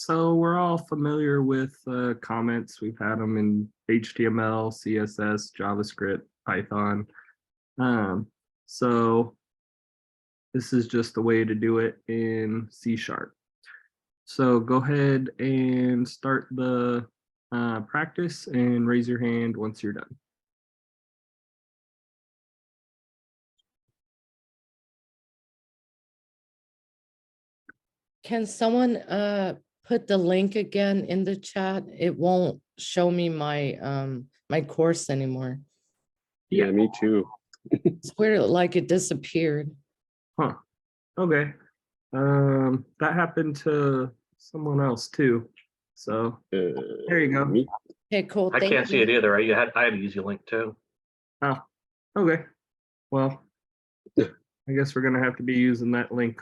So we're all familiar with comments. We've had them in HTML, CSS, JavaScript, Python. So this is just the way to do it in C#. So go ahead and start the practice and raise your hand once you're done. Can someone put the link again in the chat? It won't show me my my course anymore. Yeah, me too. It's weird, like it disappeared. Huh. Okay. That happened to someone else too. So there you go. Me. Okay, cool. I can't see it either. I had to use your link too. Oh, okay. Well, I guess we're gonna have to be using that link.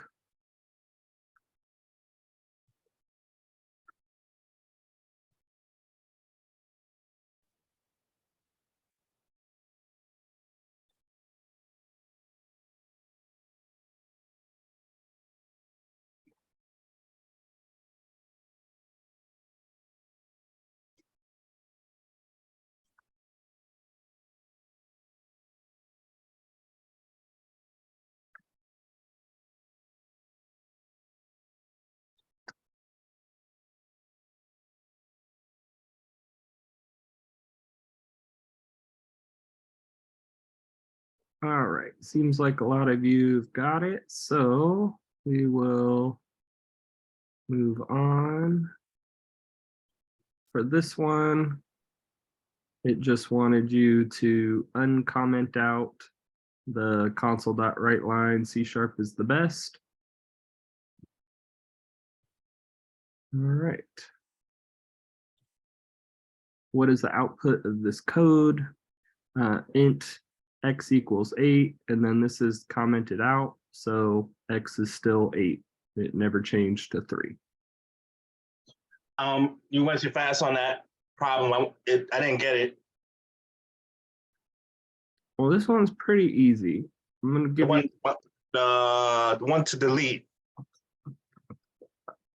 All right, seems like a lot of you've got it, so we will move on. For this one, it just wanted you to uncomment out the console.writeLine C# is the best. All right. What is the output of this code? Int x equals 8, and then this is commented out, so x is still 8. It never changed to 3. You went too fast on that problem. I didn't get it. Well, this one's pretty easy. I'm gonna give you the one to delete.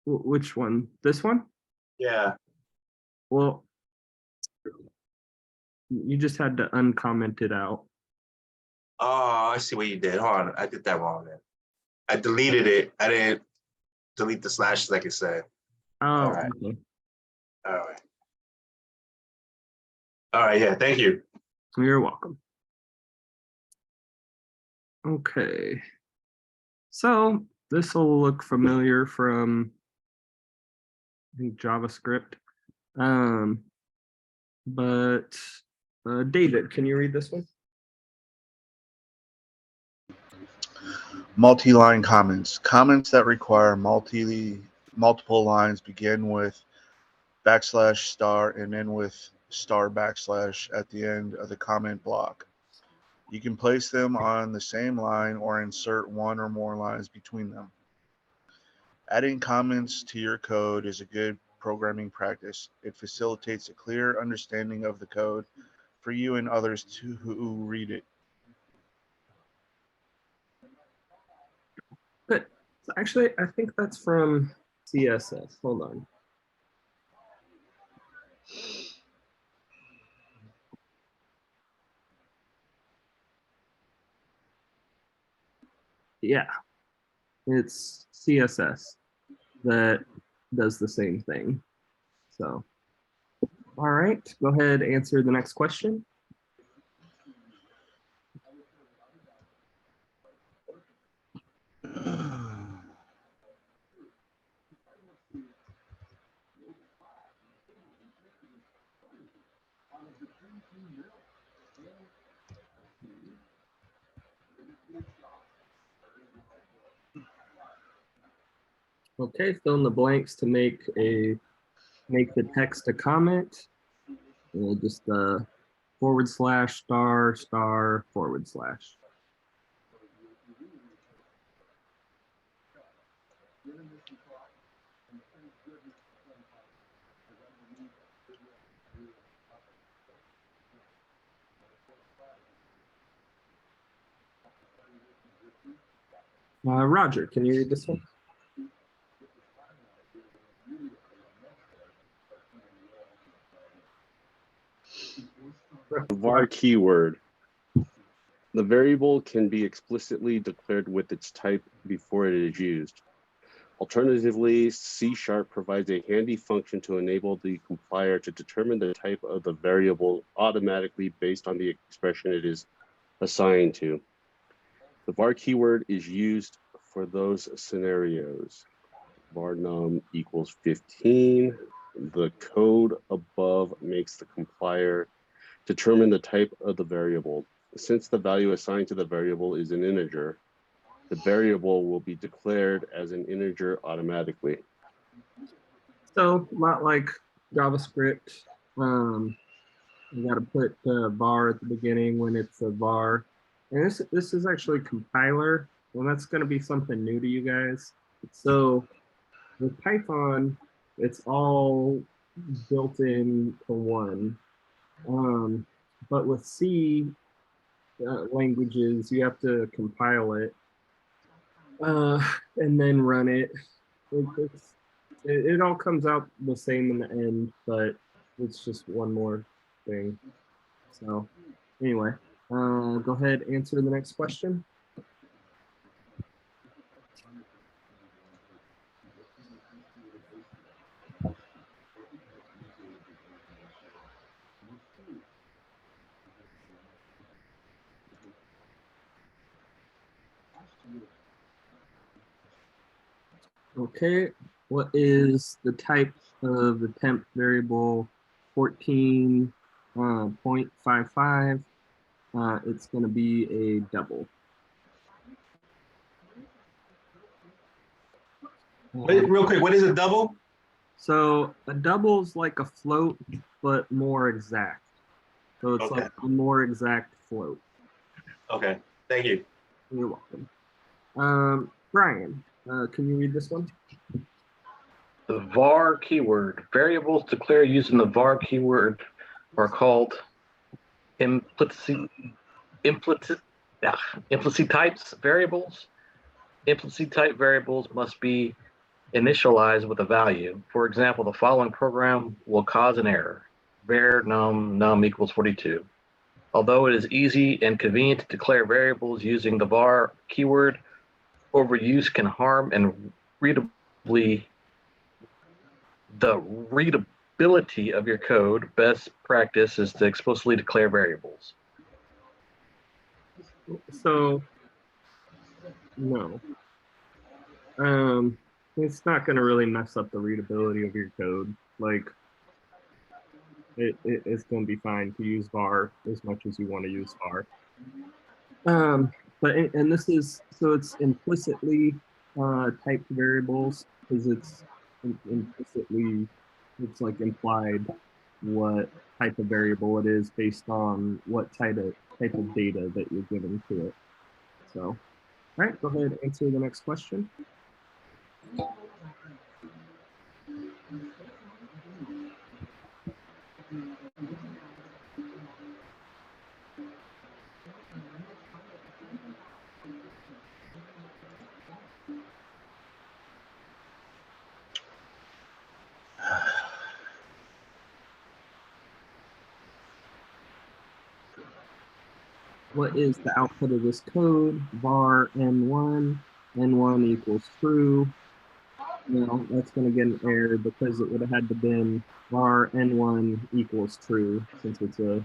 which one? This one? Yeah. Well, you just had to uncomment it out. Oh, I see what you did. Hold on, I did that wrong then. I deleted it. I didn't delete the slashes like it said. Oh, all right. Okay. All right. All right, yeah, thank you. You're welcome. Okay. So this will look familiar from, I think, JavaScript. But David, can you read this one? Multi-line comments. Comments that require multiple lines begin with \* and end with */ at the end of the comment block. You can place them on the same line or insert one or more lines between them. Adding comments to your code is a good programming practice. It facilitates a clear understanding of the code for you and others who read it. Good. So actually, I think that's from CSS. Hold on. Yeah, it's CSS that does the same thing. So, all right, go ahead, answer the next question. Okay, fill in the blanks to make the text a comment. We'll just / ****. Roger, can you read this one? The var keyword. The variable can be explicitly declared with its type before it is used. Alternatively, C# provides a handy function to enable the compiler to determine the type of the variable automatically based on the expression it is assigned to. The var keyword is used for those scenarios. Var num equals 15. The code above makes the compiler determine the type of the variable. Since the value assigned to the variable is an integer, the variable will be declared as an integer automatically. So a lot like JavaScript, you got to put var at the beginning when it's a var. And this is actually compiler, and that's going to be something new to you guys. So with Python, it's all built in to one. But with C languages, you have to compile it and then run it. It all comes out the same in the end, but it's just one more thing. So anyway, go ahead, answer the next question. Okay, what is the type of the temp variable 14.55? It's going to be a double. Wait, real quick, what is a double? So a double is like a float, but more exact. So it's Okay. like a more exact float. Okay, thank you. You're welcome. Brian, can you read this one? The var keyword. Variables declared using the var keyword are called implicit types variables. Implicit type variables must be initialized with a value. For example, the following program will cause an error. Var num equals 42. Although it is easy and convenient to declare variables using the var keyword, overuse can harm and the readability of your code. Best practice is to explicitly declare variables. So no. It's not going to really mess up the readability of your code. Like it's going to be fine to use var as much as you want to use var. But and this is, so it's implicitly typed variables because it's implicitly, it's like implied what type of variable it is based on what type of data that you're giving to it. So, all right, go ahead and answer the next question. What is the output of this code? Var n1, n1 equals true. No, that's going to get an error because it would have had to been var n1 equals true since it's a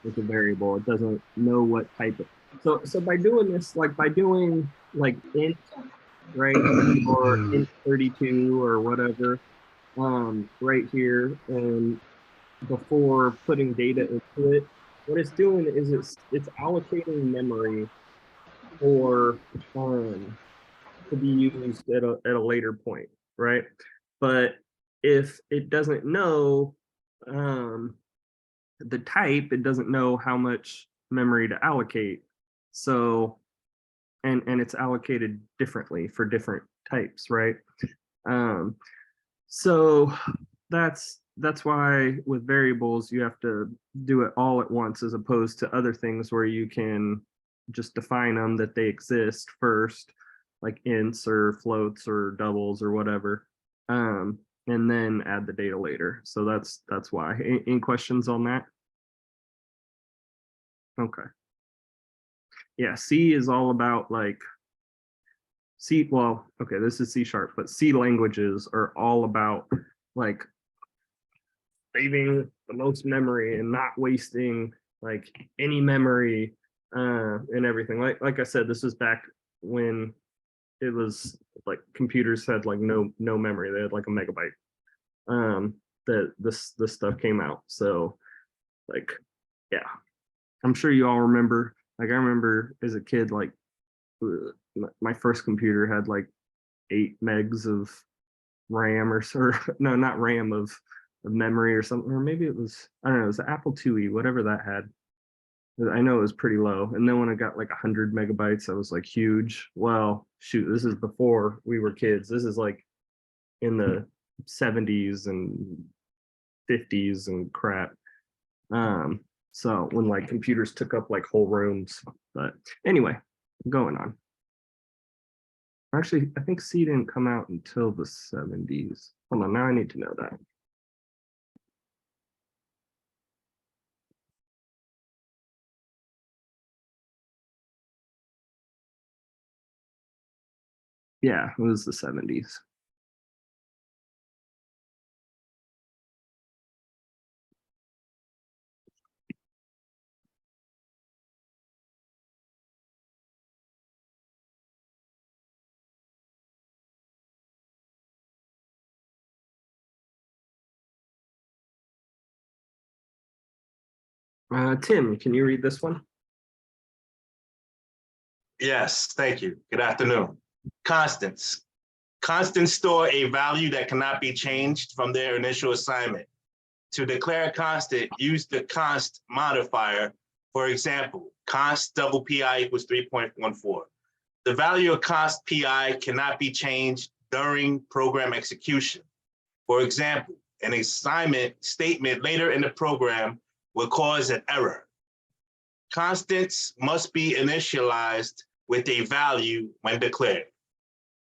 variable. It doesn't know what type of. So by doing this, like by doing like int, right, or int 32 or whatever, right here, and before putting data into it, what it's doing is it's allocating memory for to be used at a later point, right? But if it doesn't know the type, it doesn't know how much memory to allocate. So, and it's allocated differently for different types, right? So that's why with variables, you have to do it all at once as opposed to other things where you can just define them that they exist first, like ints or floats or doubles or whatever, and then add the data later. So that's why. Any questions on that? Okay. Yeah, C is all about like C, well, okay, this is C sharp, but C languages are all about like saving the most memory and not wasting like any memory and everything. Like I said, this was back when it was like computers had like no memory. They had like a megabyte. That this stuff came out. So like, yeah, I'm sure you all remember. Like I remember as a kid, like my first computer had like 8 megs of RAM or no, not RAM of memory or something, or maybe it was, I don't know, it was the Apple IIe, whatever that had. I know it was pretty low. And then when I got like 100 megabytes, that was like huge. Well, shoot, this is before we were kids. This is like in the 70s and 50s and crap. So when like computers took up like whole rooms. But anyway, going on. Actually, I think C didn't come out until the 70s. Hold on, now I need to know that. Yeah, it was the 70s. Tim, can you read this one? Yes, thank you. Good afternoon. Constants. Constants store a value that cannot be changed from their initial assignment. To declare a constant, use the const modifier. For example, const double pi equals 3.14. The value of const pi cannot be changed during program execution. For example, an assignment statement later in the program will cause an error. Constants must be initialized with a value when declared.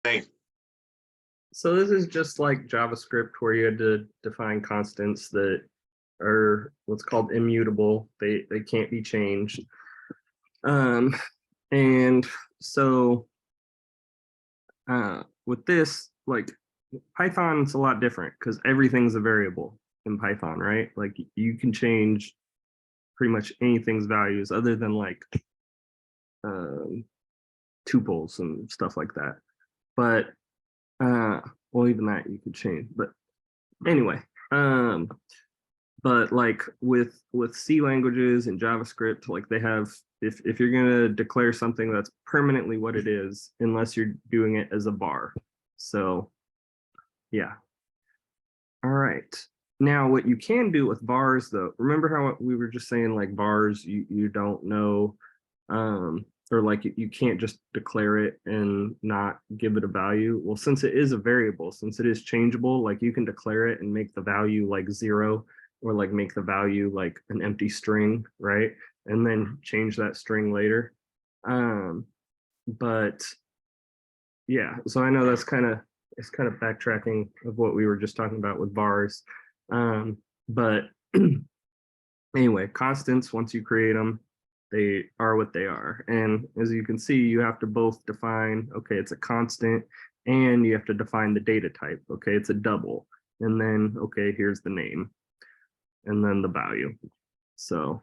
Thank you. So this is just like JavaScript where you had to define constants that are what's called immutable. They can't be changed. And so with this, like Python's a lot different because everything's a variable in Python, right? Like you can change pretty much anything's values other than like tuples and stuff like that. But well, even that you could change. But anyway, but like with C languages and JavaScript, like they have, if you're gonna declare something that's permanently what it is, unless you're doing it as a var. So yeah. All right. Now what you can do with vars though, remember how we were just saying like vars, you don't know, or like you can't just declare it and not give it a value. Well, since it is a variable, since it is changeable, like you can declare it and make the value like 0, or like make the value like an empty string, right? And then change that string later. But yeah, so I know that's it's kind of backtracking of what we were just talking about with vars. But anyway, constants, once you create them, they are what they are. And as you can see, you have to both define, okay, it's a constant, and you have to define the data type. Okay, it's a double. And then, okay, here's the name, and then the value. So,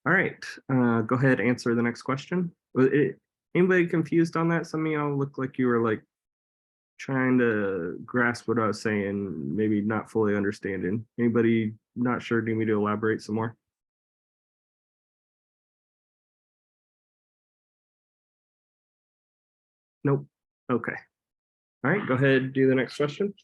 all right, go ahead, answer the next question. Anybody confused on that? Some of y'all look like you were like trying to grasp what I was saying, maybe not fully understanding. Anybody not sure? Do you need me to elaborate some more? Nope. Okay. All right, go ahead, do the next question.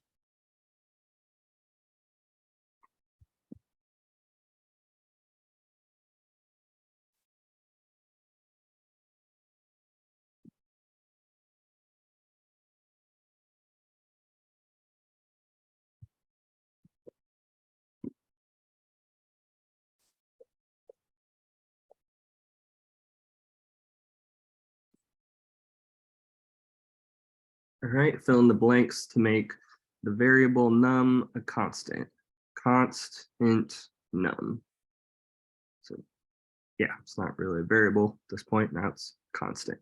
All right, fill in the blanks to make the variable num a constant. Const int num. So yeah, it's not really a variable at this point. Now it's constant.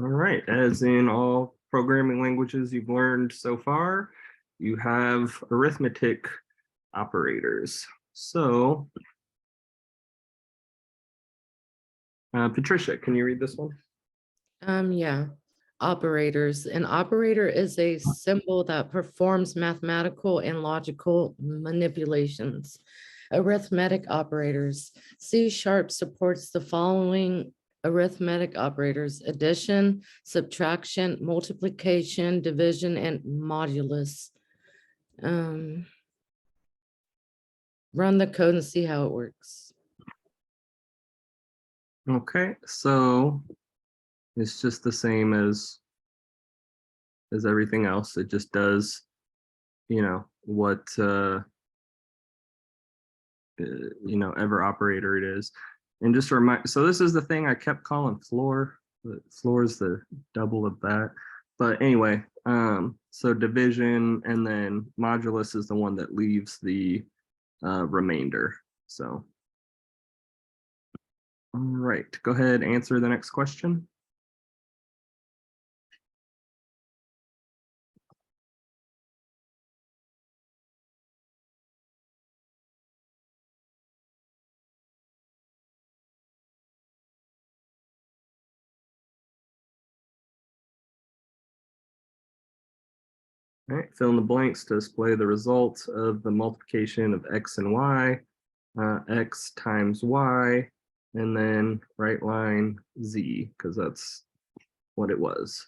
All right, as in all programming languages you've learned so far, you have arithmetic operators. So, Patricia, can you read this one? Yeah. Operators. An operator is a symbol that performs mathematical and logical manipulations. Arithmetic operators. C# supports the following arithmetic operators: addition, subtraction, multiplication, division, and modulus. Run the code and see how it works. Okay, so it's just the same as everything else. It just does, what ever operator it is. And just remind, so this is the thing I kept calling floor. Floor is the double of that. But anyway, so division and then modulus is the one that leaves the remainder. So, all right, go ahead, answer the next question. All right, fill in the blanks to display the results of the multiplication of x and y, x times y, and then right line z, because that's what it was.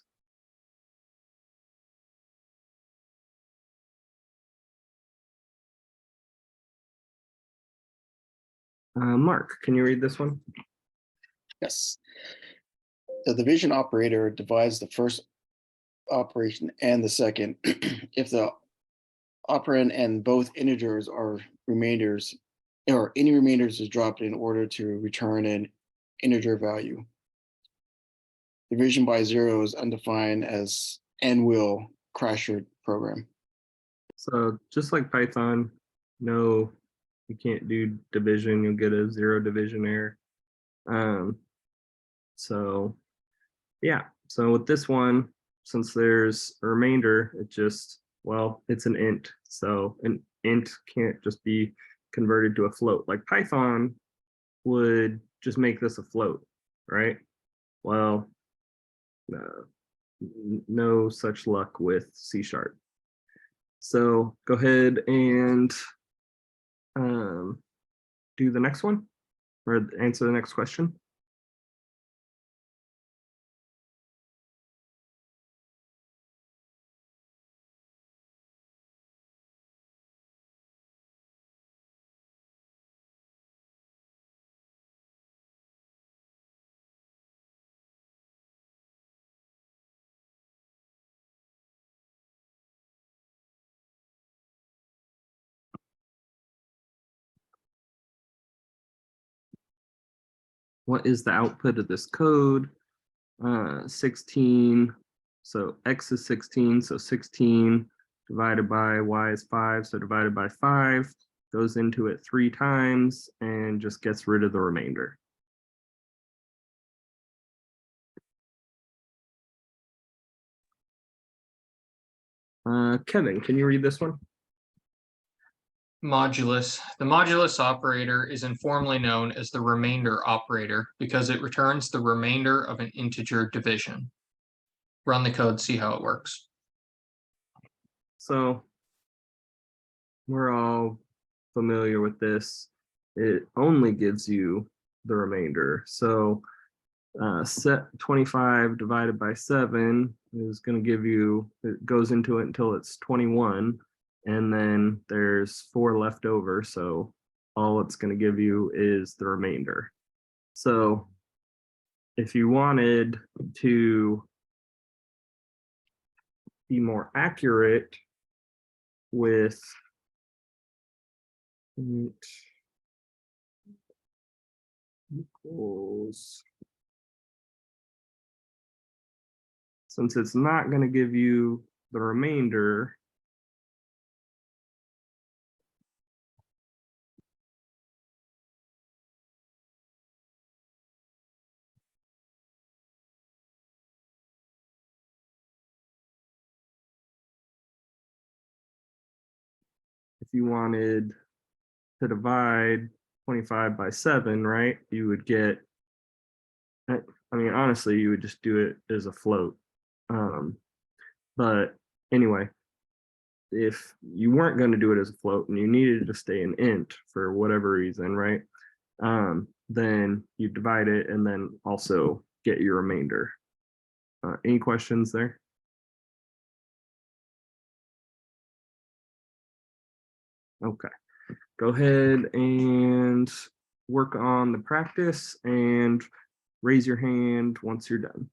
Mark, can you read this one? Yes. The division operator divides the first operation and the second. If the operand and both integers are remainders, or any remainders is dropped in order to return an integer value. Division by zero is undefined as and will crash your program. So just like Python, no, you can't do division. You'll get a zero division error. So yeah, so with this one, since there's a remainder, it just, well, it's an int. So an int can't just be converted to a float. Like Python would just make this a float, right? Well, no such luck with C#. So go ahead and do the next one or answer the next question. What is the output of this code? 16. So x is 16. So 16 divided by y is 5. So divided by 5 goes into it 3 times and just gets rid of the remainder. Kevin, can you read this one? Modulus. The modulus operator is informally known as the remainder operator because it returns the remainder of an integer division. Run the code, see how it works. So we're all familiar with this. It only gives you the remainder. So set 25 divided by 7 is going to give you, it goes into it until it's 21. And then there's 4 left over. So all it's going to give you is the remainder. So if you wanted to be more accurate with equals since it's not going to give you the remainder, if you wanted to divide 25 by 7, right, you would get, I mean, honestly, you would just do it as a float. But anyway, if you weren't going to do it as a float and you needed to stay an int for whatever reason, right, then you divide it and then also get your remainder. Any questions there? Okay, go ahead and work on the practice and raise your hand once you're done.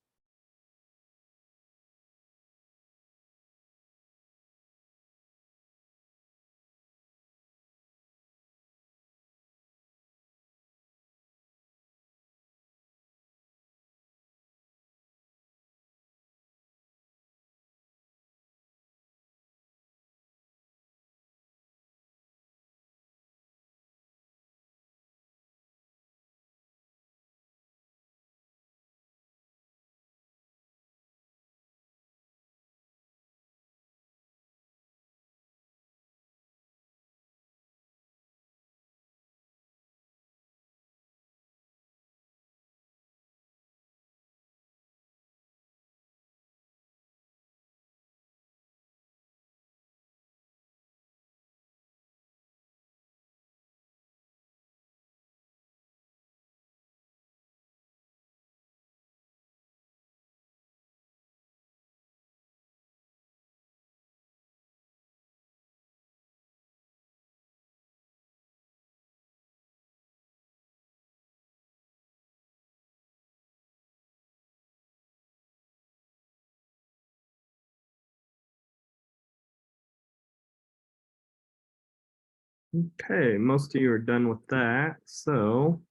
Okay, most of you are done with that. So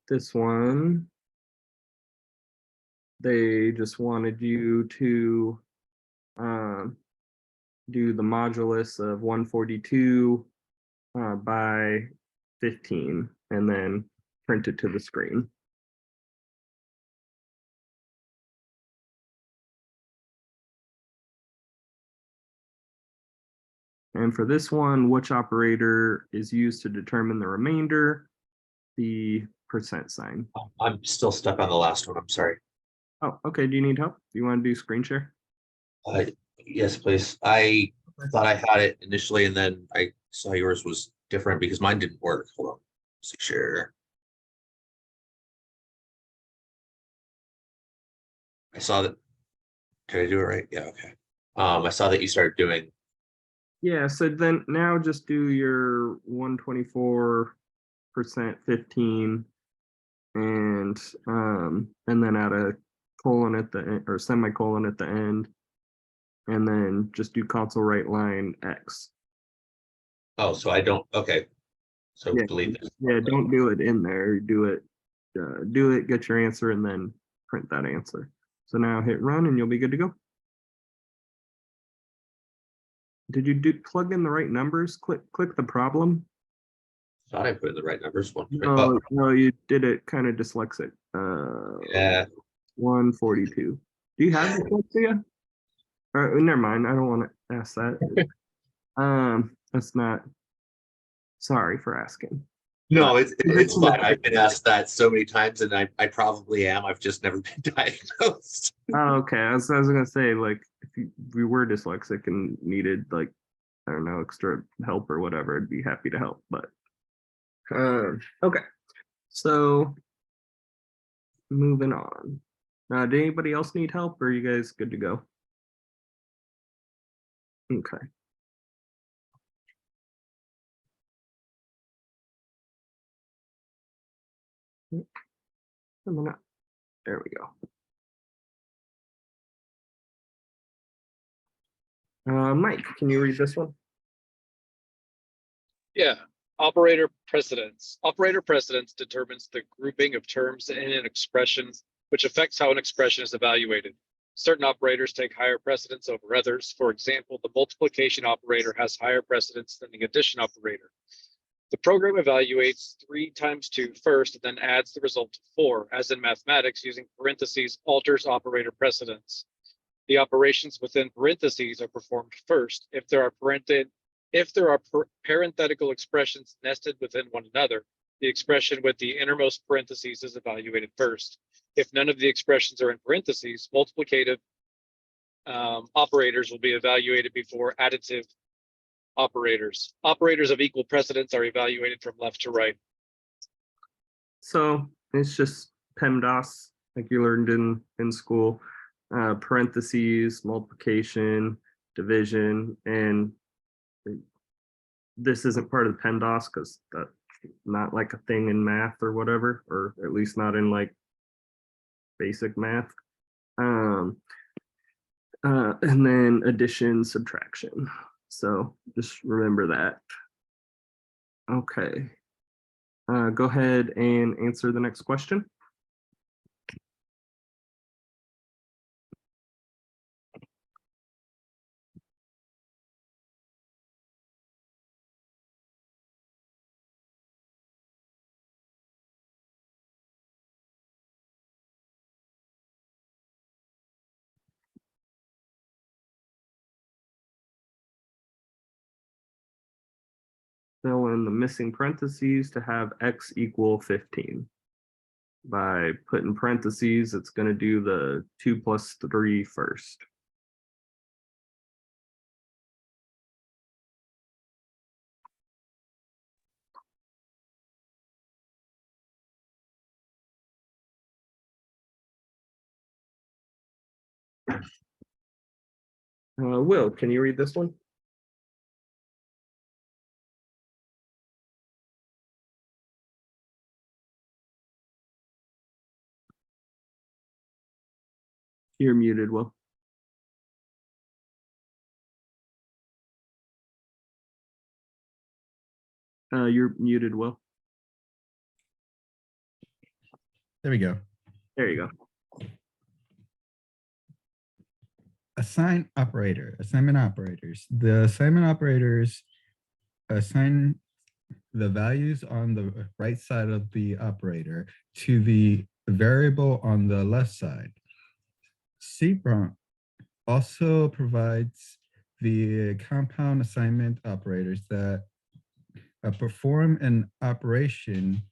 this one, they just wanted you to do the modulus of 142 by 15 and then print it to the screen. And for this one, which operator is used to determine the remainder? The percent sign. I'm still stuck on the last one. I'm sorry. Oh, okay. Do you need help? Do you want to do screen share? Yes, please. I thought I had it initially, and then I saw yours was different because mine didn't work. Hold on. Let's see, share. I saw that. Did I do it right? Yeah. Okay. I saw that you started doing. Yeah. So then now just do your 124% 15 and then add a colon at the end or semicolon at the end, and then just do console right line X. Oh, so I don't. Okay. So Yeah, delete this. yeah, don't do it in there. Do it, get your answer, and then print that answer. So now hit run, and you'll be good to go. Did you plug in the right numbers? Click the problem. Thought I put in the right numbers. One. No, no, you did it kind of dyslexic. Yeah. 142. Do you have dyslexia? Never mind. I don't want to ask that. That's not. Sorry for asking. No, it's fine. I've been asked that so many times, and I probably am. I've just never been diagnosed. Oh, okay. I was gonna say, like, if you were dyslexic and needed, like, I don't know, extra help or whatever, I'd be happy to help. But okay. So moving on. Did anybody else need help, or are you guys good to go? Okay. Coming up. There we go. Mike, can you read this one? Yeah. Operator precedence. Operator precedence determines the grouping of terms in an expression which affects how an expression is evaluated. Certain operators take higher precedence over others. For example, the multiplication operator has higher precedence than the addition operator. The program evaluates 3 times 2 first, and then adds the result to 4. As in mathematics, using parentheses alters operator precedence. The operations within parentheses are performed first. If there are parenthetical expressions nested within one another, the expression with the innermost parentheses is evaluated first. If none of the expressions are in parentheses, multiplicative operators will be evaluated before additive operators. Operators of equal precedence are evaluated from left to right. So it's just PEMDAS, like you learned in school, parentheses, multiplication, division, and this isn't part of the PEMDAS because that's not like a thing in math or whatever, or at least not in like basic math. And then addition, subtraction. So just remember that. Okay. Go ahead and answer the next question. Fill in the missing parentheses to have x equal 15. By putting parentheses, it's going to do the 2 plus 3 first. Will, can you read this one? You're muted, Will. You're muted, Will. There we go. There you go. Assignment operators. The assignment operators assign the values on the right side of the operator to the variable on the left side. CPROM also provides the compound assignment operators that perform an operation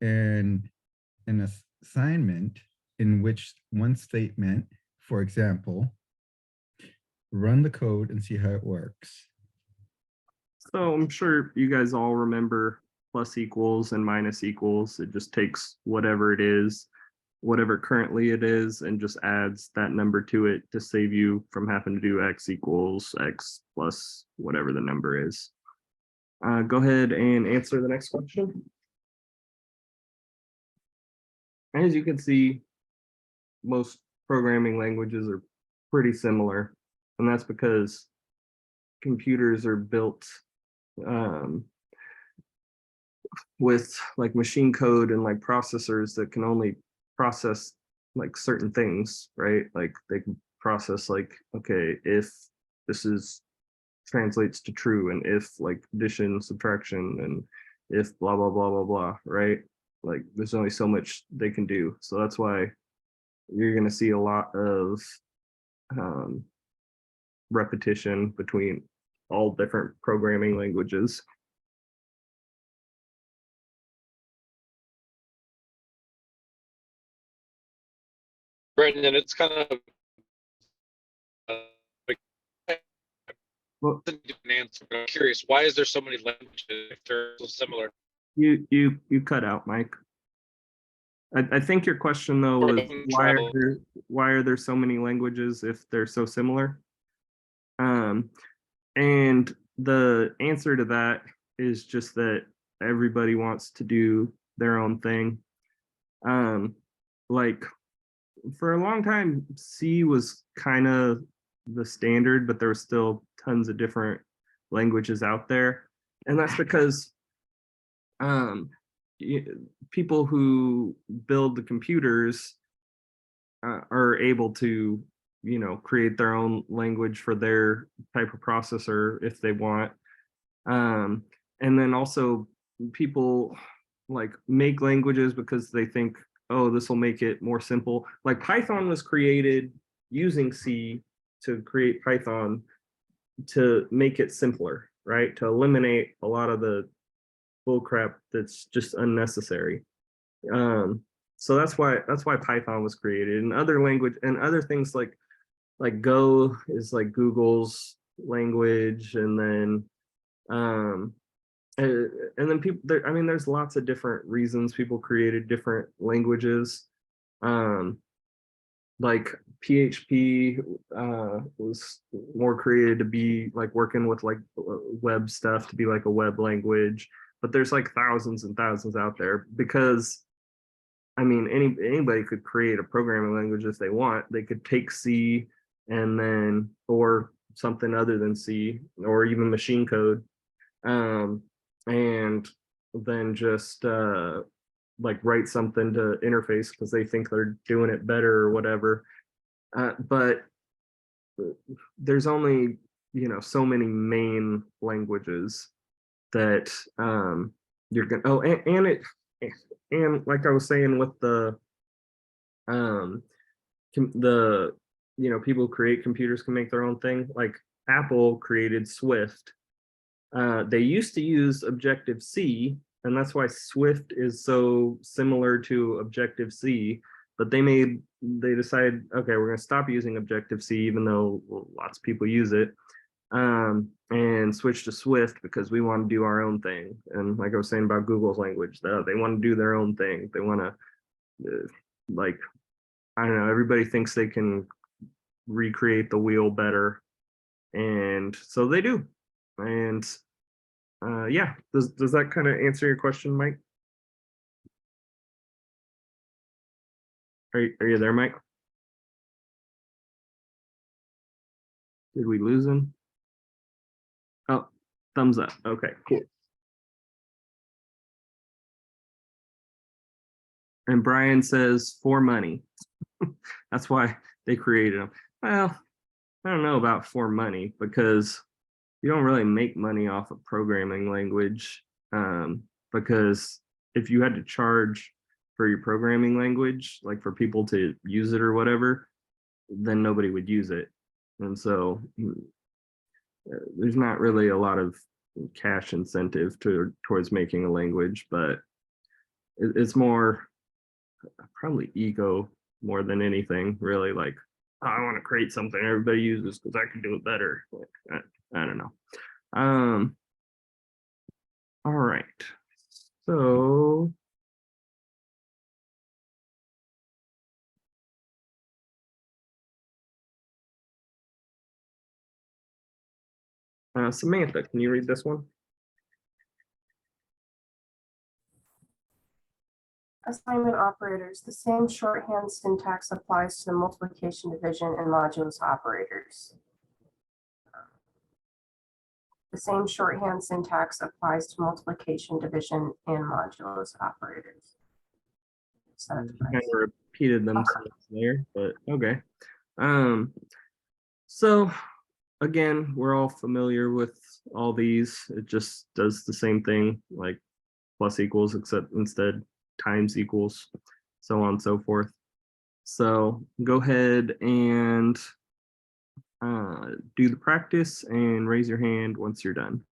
and an assignment in which one statement, for example, run the code and see how it works. So I'm sure you guys all remember plus equals and minus equals. It just takes whatever it is, whatever currently it is, and just adds that number to it to save you from having to do x equals x plus whatever the number is. Go ahead and answer the next question. As you can see, most programming languages are pretty similar, and that's because computers are built with like machine code and like processors that can only process like certain things, right? Like they can process like, okay, if this is translates to true, and if like addition, subtraction, and if blah blah blah blah blah, right? Like there's only so much they can do. So that's why you're going to see a lot of repetition between all different programming languages. Brendan, it's kind of Well, an answer, but I'm curious, why is there so many languages if they're so similar? you cut out, Mike. I think your question though was why are there so many languages if they're so similar? And the answer to that is just that everybody wants to do their own thing. Like for a long time, C was kind of the standard, but there were still tons of different languages out there. And that's because people who build the computers are able to, create their own language for their type of processor if they want. And then also people like make languages because they think, oh, this will make it more simple. Like Python was created using C to create Python to make it simpler, right? To eliminate a lot of the bullcrap that's just unnecessary. So that's why Python was created. And other language and other things like Go is like Google's language, and then people there. I mean, there's lots of different reasons people created different languages. Like PHP was more created to be like working with like web stuff, to be like a web language. But there's like thousands and thousands out there because I mean, anybody could create a programming language if they want. They could take C and then or something other than C or even machine code, and then just like write something to interface because they think they're doing it better or whatever. But there's only so many main languages that you're gonna. Oh, and like I was saying with the people who create computers can make their own thing. Like Apple created Swift. They used to use Objective C, and that's why Swift is so similar to Objective C. But they decided, okay, we're going to stop using Objective C, even though lots of people use it, and switch to Swift because we want to do our own thing. And like I was saying about Google's language, they want to do their own thing. They want to, like, I don't know, everybody thinks they can recreate the wheel better. And so they do. And yeah, does that kind of answer your question, Mike? Are you there, Mike? Did we lose him? Oh, thumbs up. Okay, cool. And Brian says for money. That's why they created them. Well, I don't know about for money because you don't really make money off of programming language, because if you had to charge for your programming language, like for people to use it or whatever, then nobody would use it. And so there's not really a lot of cash incentive towards making a language, but it's more probably ego more than anything, really. Like, oh, I want to create something everybody uses because I can do it better. Like, I don't know. All right. So Samantha, can you read this one? Assignment operators. The same shorthand syntax applies to the multiplication, division, and modulus operators. The same shorthand syntax applies to multiplication, division, and modulus operators. Kind of repeated themselves there, but okay. So again, we're all familiar with all these. It just does the same thing, like plus equals, except instead times equals, so on and so forth. So go ahead and do the practice and raise your hand once you're done.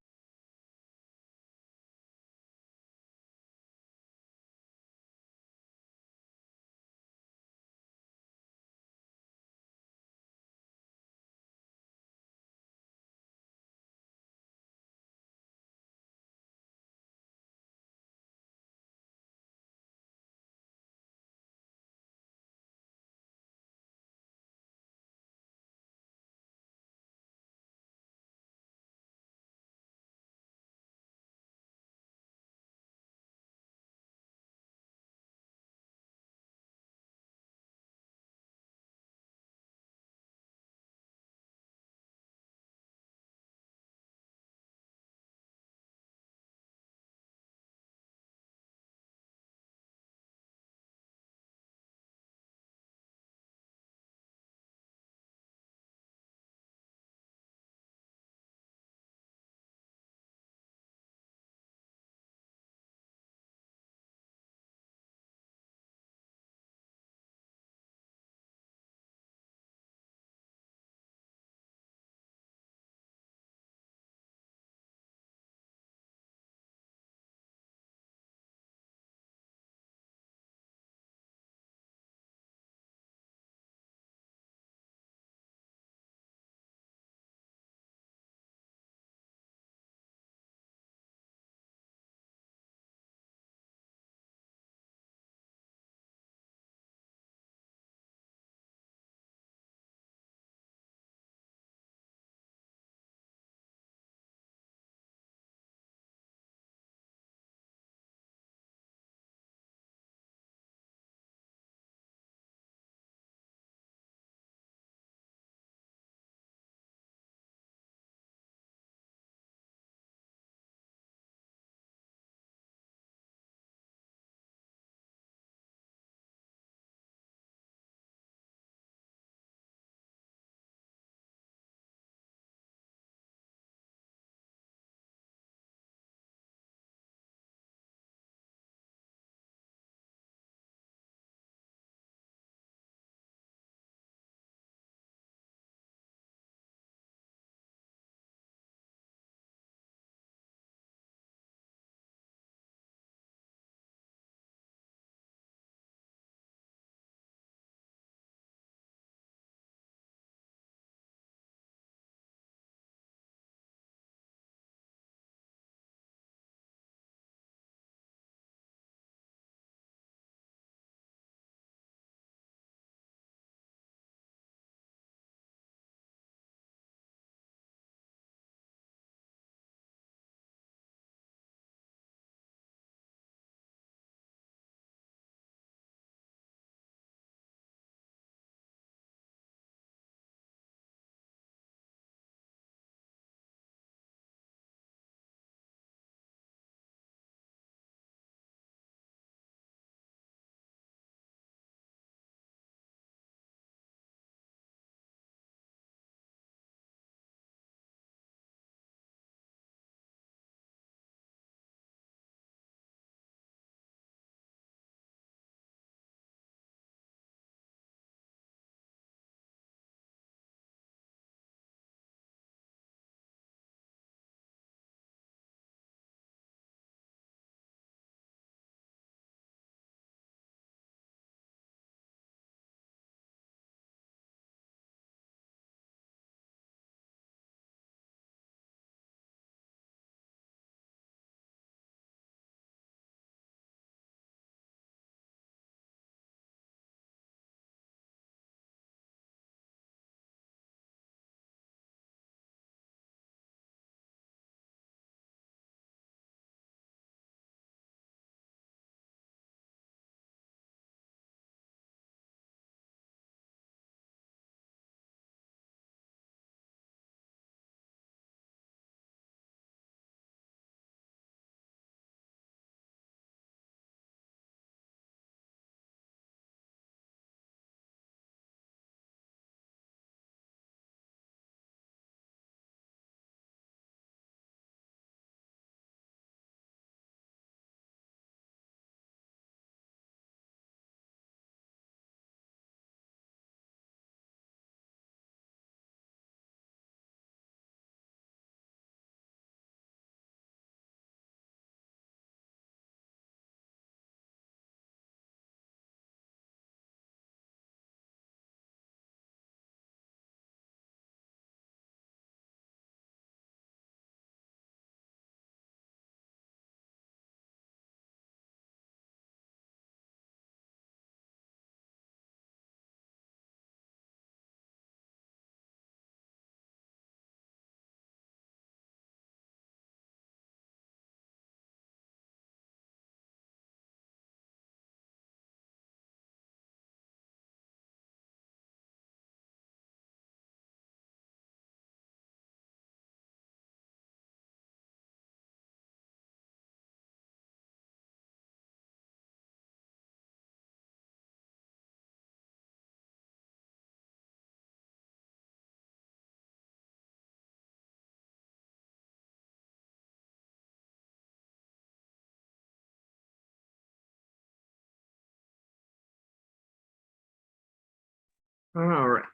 All right.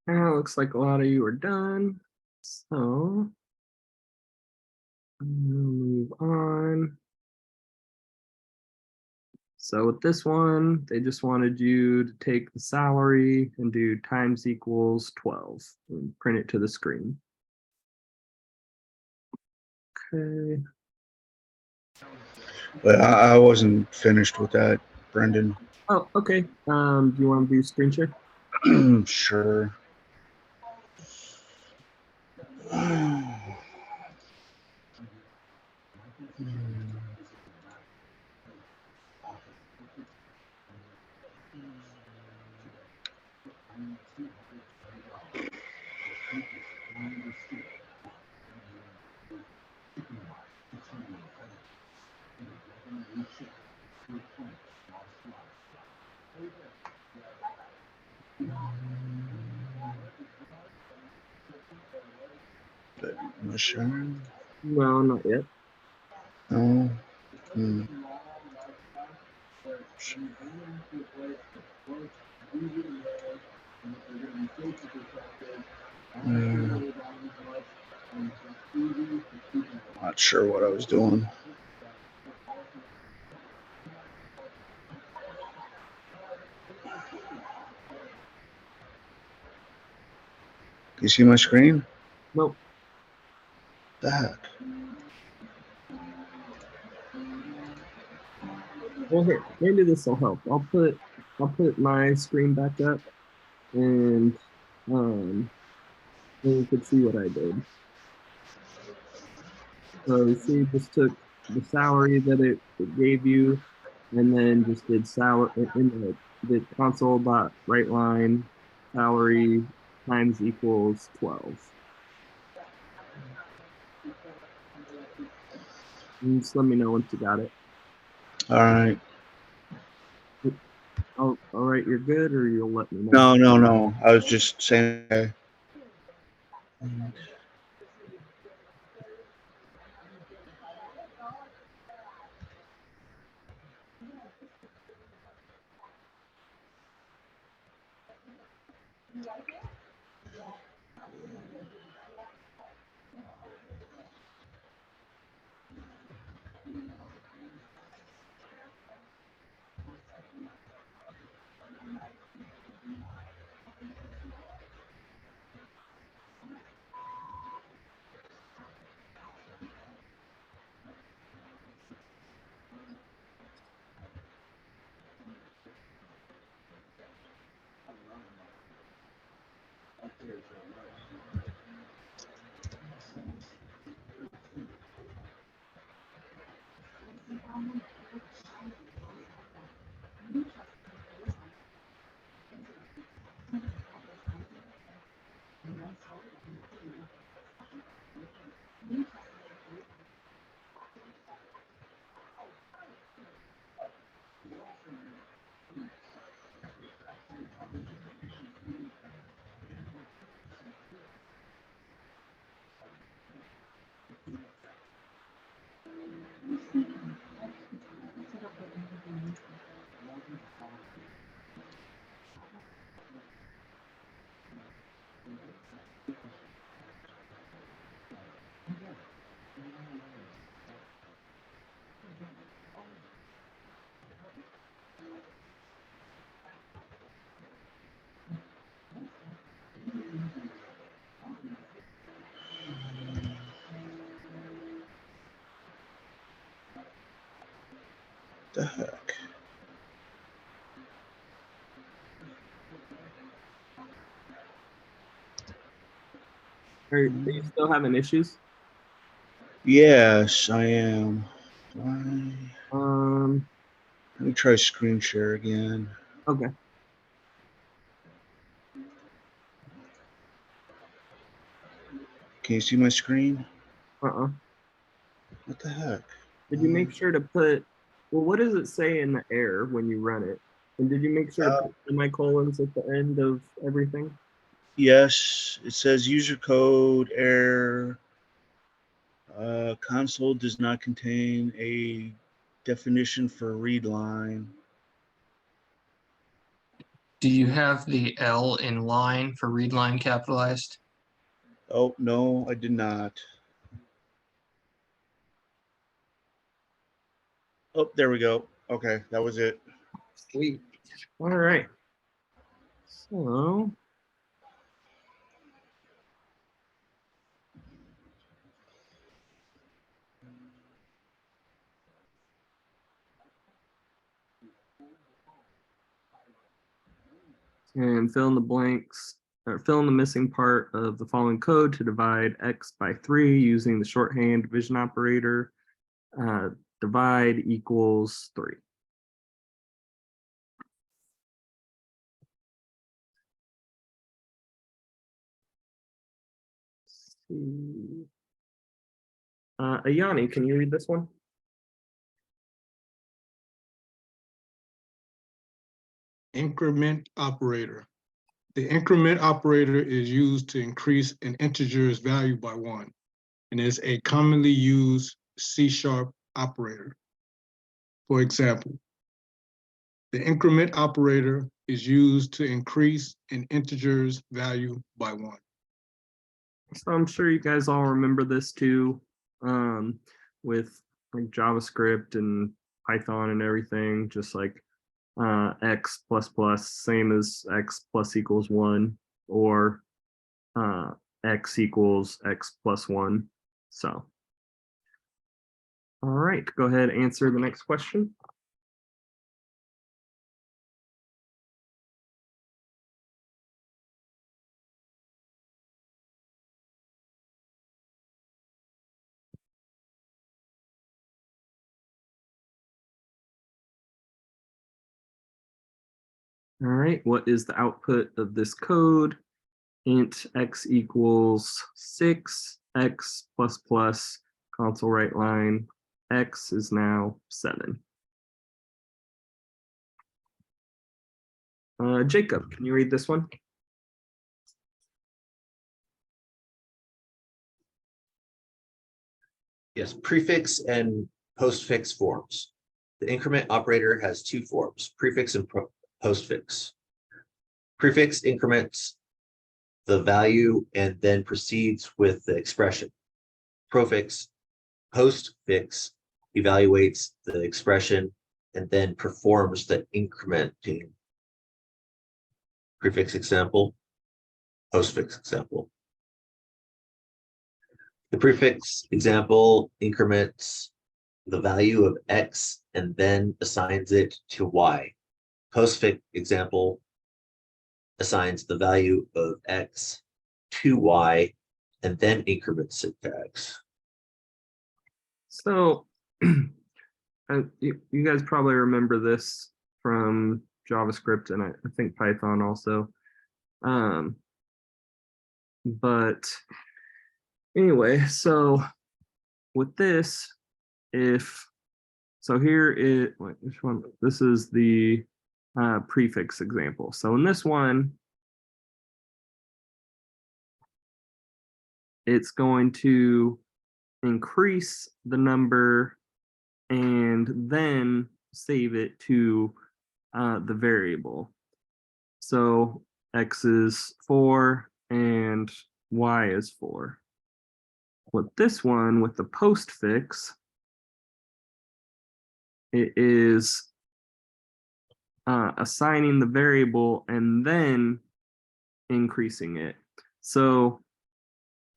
Now looks like a lot of you are done. So I'm gonna move on. So with this one, they just wanted you to take the salary and do times equals 12 and print it to the screen. Okay. But I wasn't finished with that, Brendan. Oh, okay. Do you want to do screen share? Sure. But am I sharing? No, not yet. No. Not sure what I was doing. You see my screen? Nope. The heck? Well, here, maybe this will help. I'll put my screen back up, and then you could see what I did. So you see, just took the salary that it gave you, and then just did salary in the console dot right line salary times equals 12. And just let me know once you got it. All right. Oh, all right, you're good, or you'll let me know. No. I was just saying. Okay. The heck? Are you still having issues? Yes, I am. Why? Um. Let me try screen share again. Okay. Can you see my screen? Uh-uh. What the heck? Did you make sure to put? Well, what does it say in the error when you run it? And did you make sure to put semicolons at the end of everything? Yes, it says user code error. Console does not contain a definition for read line. Do you have the L in line for read line capitalized? Oh, no, I did not. Oh, there we go. Okay, that was it. Sweet. All right. So and fill in the blanks or fill in the missing part of the following code to divide x by 3 using the shorthand division operator. Divide equals 3. Ayani, can you read this one? Increment operator. The increment operator is used to increase an integer's value by 1 and is a commonly used C# operator. For example, the increment operator is used to increase an integer's value by 1. So I'm sure you guys all remember this too, with like JavaScript and Python and everything, just like x plus plus, same as x plus equals 1, or x equals x plus 1. So, all right, go ahead, answer the next question. All right, what is the output of this code? Int x equals 6, x plus plus, console right line, x is now 7. Jacob, can you read this one? Yes, prefix and postfix forms. The increment operator has 2 forms, prefix and postfix. Prefix increments the value and then proceeds with the expression. Postfix evaluates the expression and then performs the incrementing. Prefix example, postfix example. The prefix example increments the value of x and then assigns it to y. Postfix example assigns the value of x to y and then increments it to x. So you guys probably remember this from JavaScript and I think Python also. But anyway, so with this, if so here it, which one? This is the prefix example. So in this one, it's going to increase the number and then save it to the variable. So x is 4 and y is 4. With this one, with the postfix, it is assigning the variable and then increasing it. So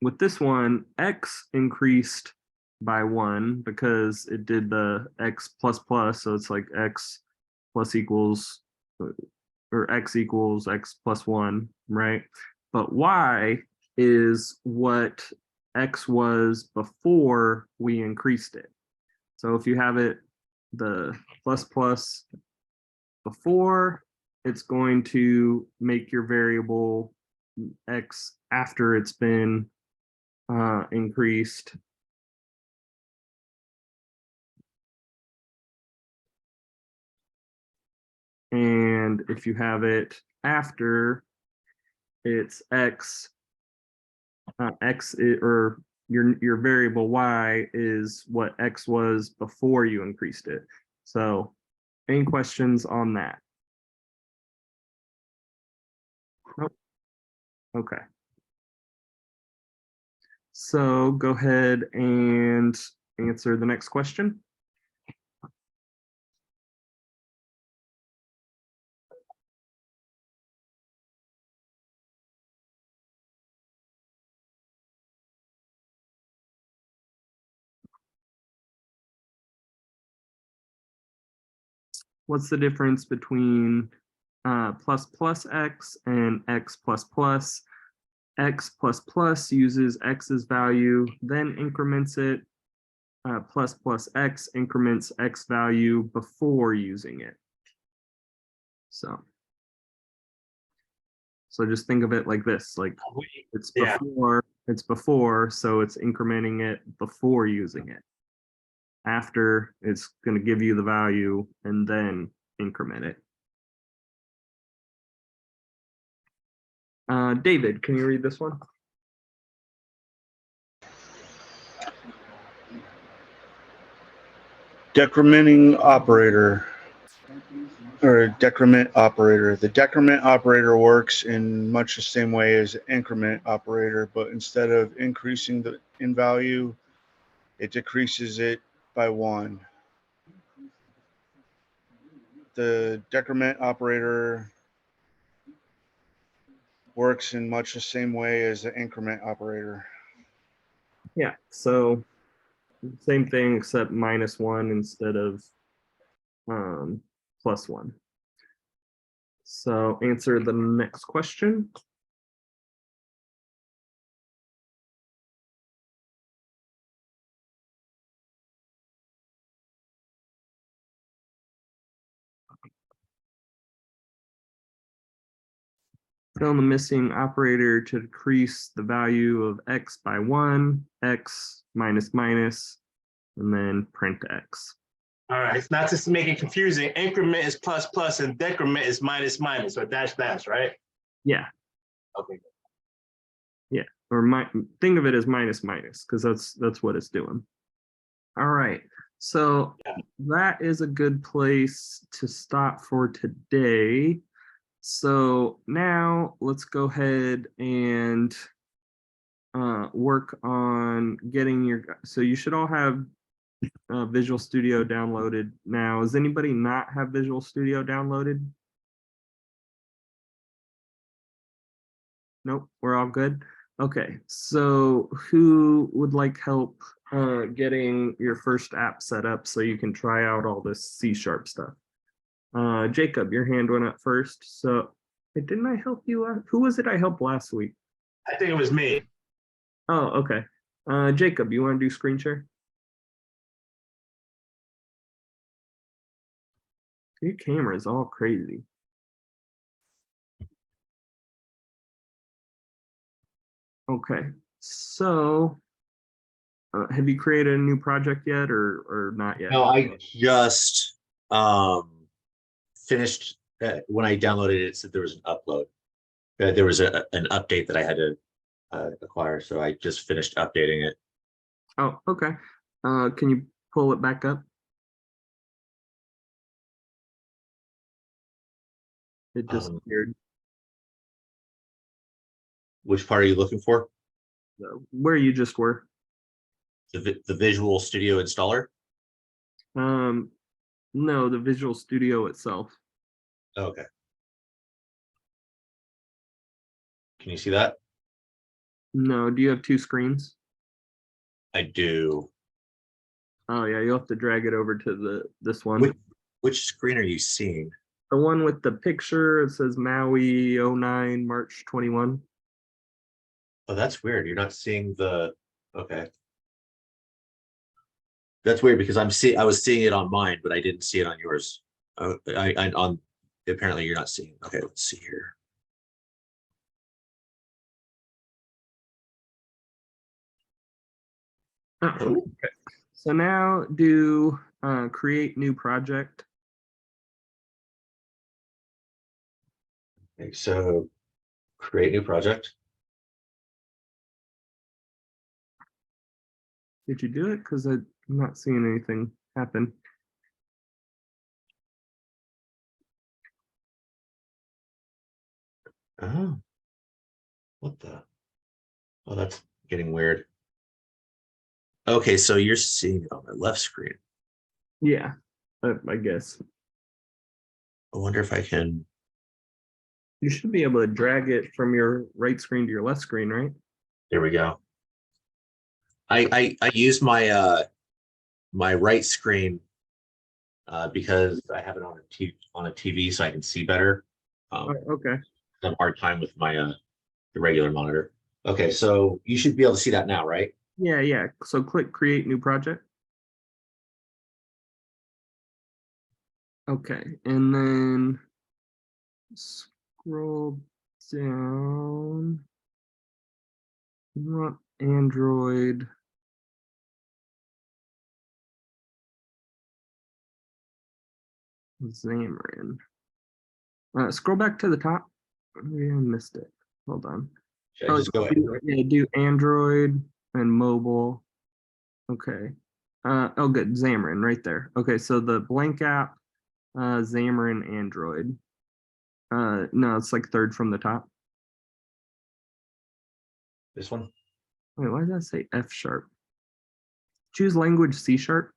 with this one, x increased by 1 because it did the x plus plus, so it's like x plus equals, or x equals x plus 1, right? But y is what x was before we increased it. So if you have it the plus plus before, it's going to make your variable x after it's been increased. And if you have it after, it's x, or your variable y is what x was before you increased it. So any questions on that? Okay. So go ahead and answer the next question. What's the difference between plus plus x and x plus plus? X plus plus uses x's value, then increments it. Plus plus x increments x value before using it. So just think of it like this, like it's Yeah. before, so it's incrementing it before using it. After, it's going to give you the value and then increment it. David, can you read this one? Decrementing operator, or decrement operator. The decrement operator works in much the same way as the increment operator, but instead of increasing in value, it decreases it by 1. The decrement operator works in much the same way as the increment operator. Yeah, so same thing except -1 instead of +1. So answer the next question. Fill in the missing operator to decrease the value of x by 1, x minus minus, and then print x. All right, it's not to make it confusing. Increment is plus plus and decrement is minus minus or dash dash, right? Yeah, Okay. yeah, or think of it as minus minus because that's what it's doing. All right, so that is a good place to stop for today. So now let's go ahead and work on getting your, so you should all have Visual Studio downloaded now. Does anybody not have Visual Studio downloaded? Nope, we're all good. Okay, so who would like help getting your first app set up so you can try out all this C# stuff? Jacob, your hand went up first. So didn't I help you? Who was it I helped last week? I think it was me. Oh, okay. Jacob, you want to do screen share? Your camera is all crazy. Okay, so have you created a new project yet or not yet? No, I just finished when I downloaded it, it said there was an upload. There was an update that I had to acquire, so I just finished updating it. Oh, okay. Can you pull it back up? It disappeared. Which part are you looking for? Where you just were. The Visual Studio installer? No, the Visual Studio itself. Okay. Can you see that? No, do you have two screens? I do. Oh yeah, you'll have to drag it over to this one. Which screen are you seeing? The one with the picture, it says Maui 09 March 21. Oh, that's weird. You're not seeing the, okay. That's weird because I was seeing it on mine, but I didn't see it on yours. Apparently you're not seeing. Okay, let's see here. Okay. So now do create new project. Okay, so create new project. Did you do it? Because I'm not seeing anything happen. Oh. What the? Oh, that's getting weird. Okay, so you're seeing it on my left screen. Yeah, I guess. I wonder if I can. You should be able to drag it from your right screen to your left screen, right? There we go. I use my my right screen because I have it on a TV so I can see better. Oh, okay. I have a hard time with my the regular monitor. Okay, so you should be able to see that now, right? Yeah, yeah. So click create new project. Okay, and then scroll down. You want Android. Xamarin. Scroll back to the top. Maybe I missed it. Hold on. Should I just go Android? Yeah, do Android and mobile. Okay. Oh, good. Xamarin right there. Okay, so the blank app, Xamarin Android. No, it's like third from the top. This one? Wait, why did that say F sharp? Choose language C sharp.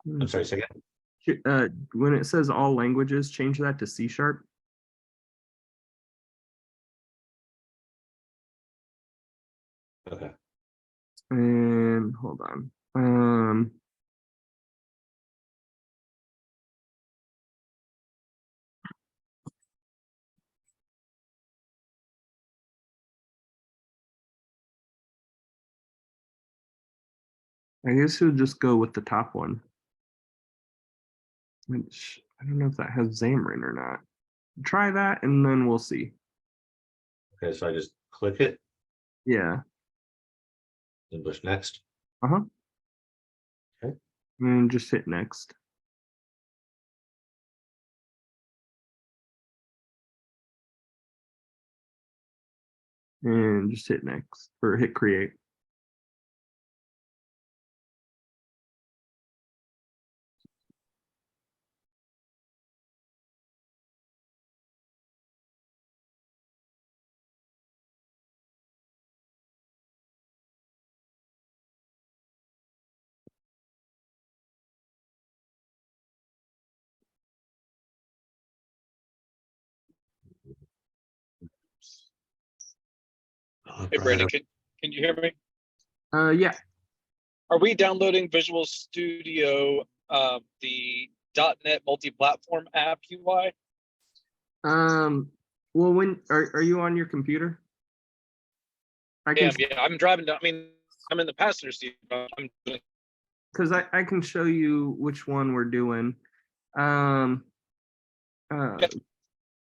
I'm sorry, say again. When it says all languages, change that to C sharp. Okay. And hold on. I guess you'll just go with the top one. Which I don't know if that has Xamarin or not. Try that and then we'll see. Okay, so I just click it Yeah. and push next. Uh-huh. Okay. And just hit next. And just hit next or hit create. Hey, Brandon, can you hear me? Yeah. Are we downloading Visual Studio, the .NET multi-platform app UI? Well, when are you on your computer? I can, Yeah, I'm driving down. I mean, I'm in the passenger seat. But because I can show you which one we're doing.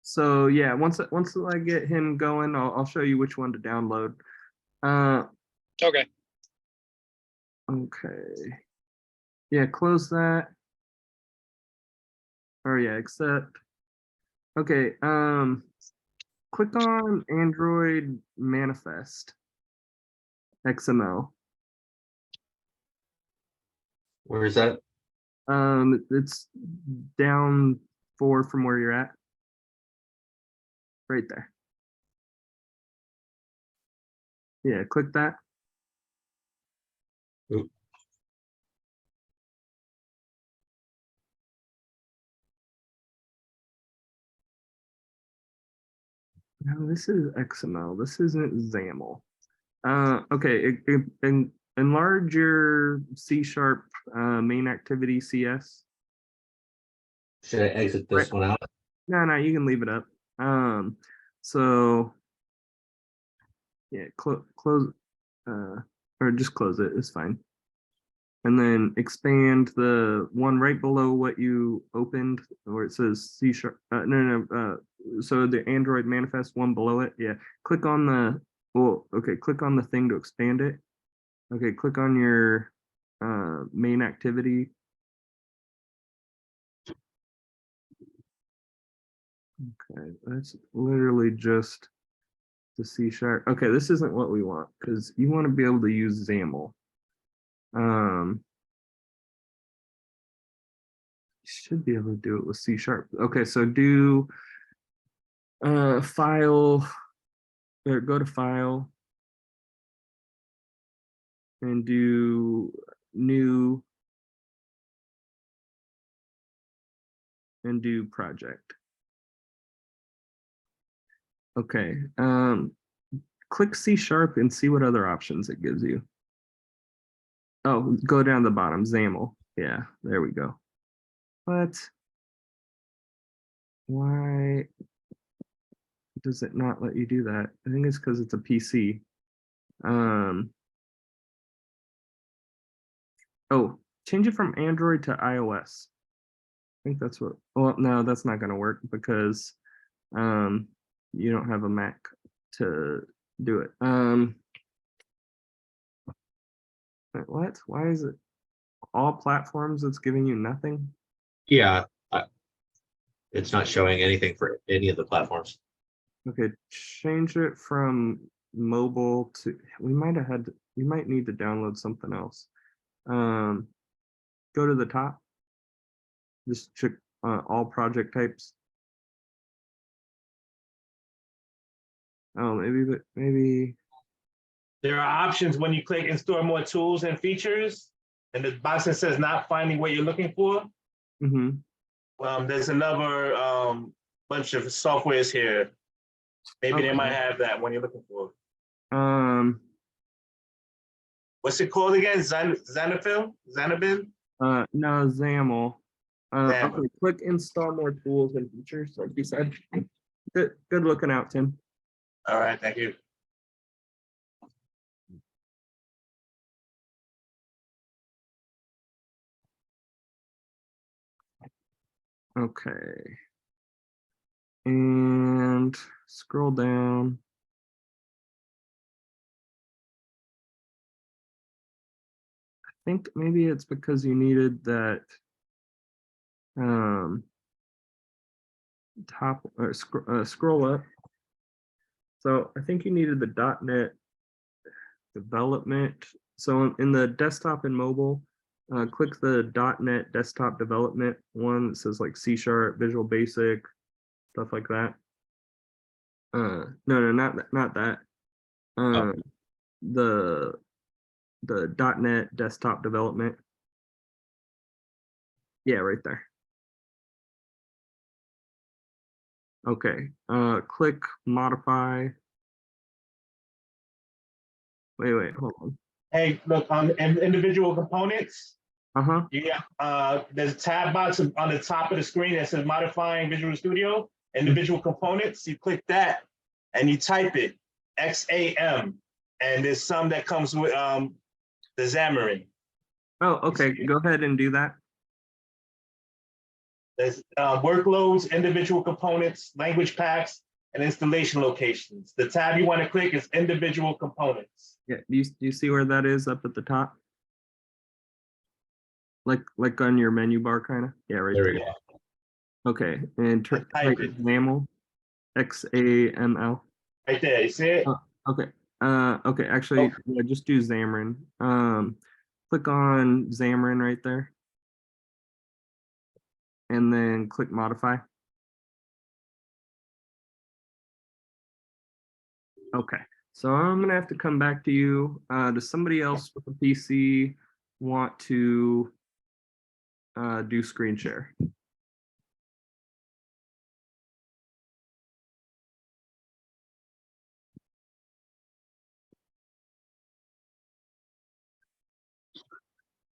So yeah, once I get him going, I'll show you which one to download. Okay. Okay. Yeah, close that. Or yeah, accept. Okay, click on Android manifest XML. Where is that? It's down 4 from where you're at. Right there. Yeah, click that. Oop. No, this is XML. This isn't XAML. Okay, enlarge your C# main activity CS. Should I exit this one out? No, you can leave it up. So yeah, close or just close it. It's fine. And then expand the one right below what you opened, where it says C#. So the Android manifest one below it. Yeah, click on the. Well, okay, click on the thing to expand it. Okay, click on your main activity. Okay, that's literally just the C#. Okay, this isn't what we want because you want to be able to use XAML. You should be able to do it with C#. Okay, so do File, or go to file and do new and do project. Okay, click C# and see what other options it gives you. Oh, go down the bottom, XAML. Yeah, there we go. What? Why does it not let you do that? I think it's because it's a PC. Oh, change it from Android to iOS. I think that's what, well, no, that's not going to work because you don't have a Mac to do it. What? Why is it all platforms that's giving you nothing? Yeah, it's not showing anything for any of the platforms. Okay, change it from mobile to, we might need to download something else. Go to the top, just check all project types. Oh, maybe. There are options when you click install more tools and features, and the box that says not finding what you're looking for. There's another bunch of softwares here. Maybe they might have that when you're looking for. What's it called again? Xanafil? Xanabin? No, XAML. XAML. Okay, click install more tools and features, like you said. Good looking out, Tim. All right, thank you. Okay. And scroll down. I think maybe it's because you needed that top or scroll up. So I think you needed the .NET development. So in the desktop and mobile, click the .NET desktop development one that says like C#, Visual Basic, stuff like that. No, not that. The .NET desktop development. Yeah, right there. Okay, click modify. Wait, hold on. Hey, look, on individual components, Uh-huh. there's a tab box on the top of the screen that says modifying Visual Studio, individual components. You click that and you type it, XAM, and there's some that comes with the Xamarin. Oh, okay, go ahead and do that. There's workloads, individual components, language packs, and installation locations. The tab you want to click is individual components. Yeah, do you see where that is up at the top? Like on your menu bar, kind of? Yeah, right there. We go. Okay, and type Type it. XAML, XAML. Right there, you see it? Okay. Okay, actually, yeah, just do Xamarin. Click on Xamarin right there. And then click modify. Okay, so I'm gonna have to come back to you. Does somebody else with a PC want to do screen share?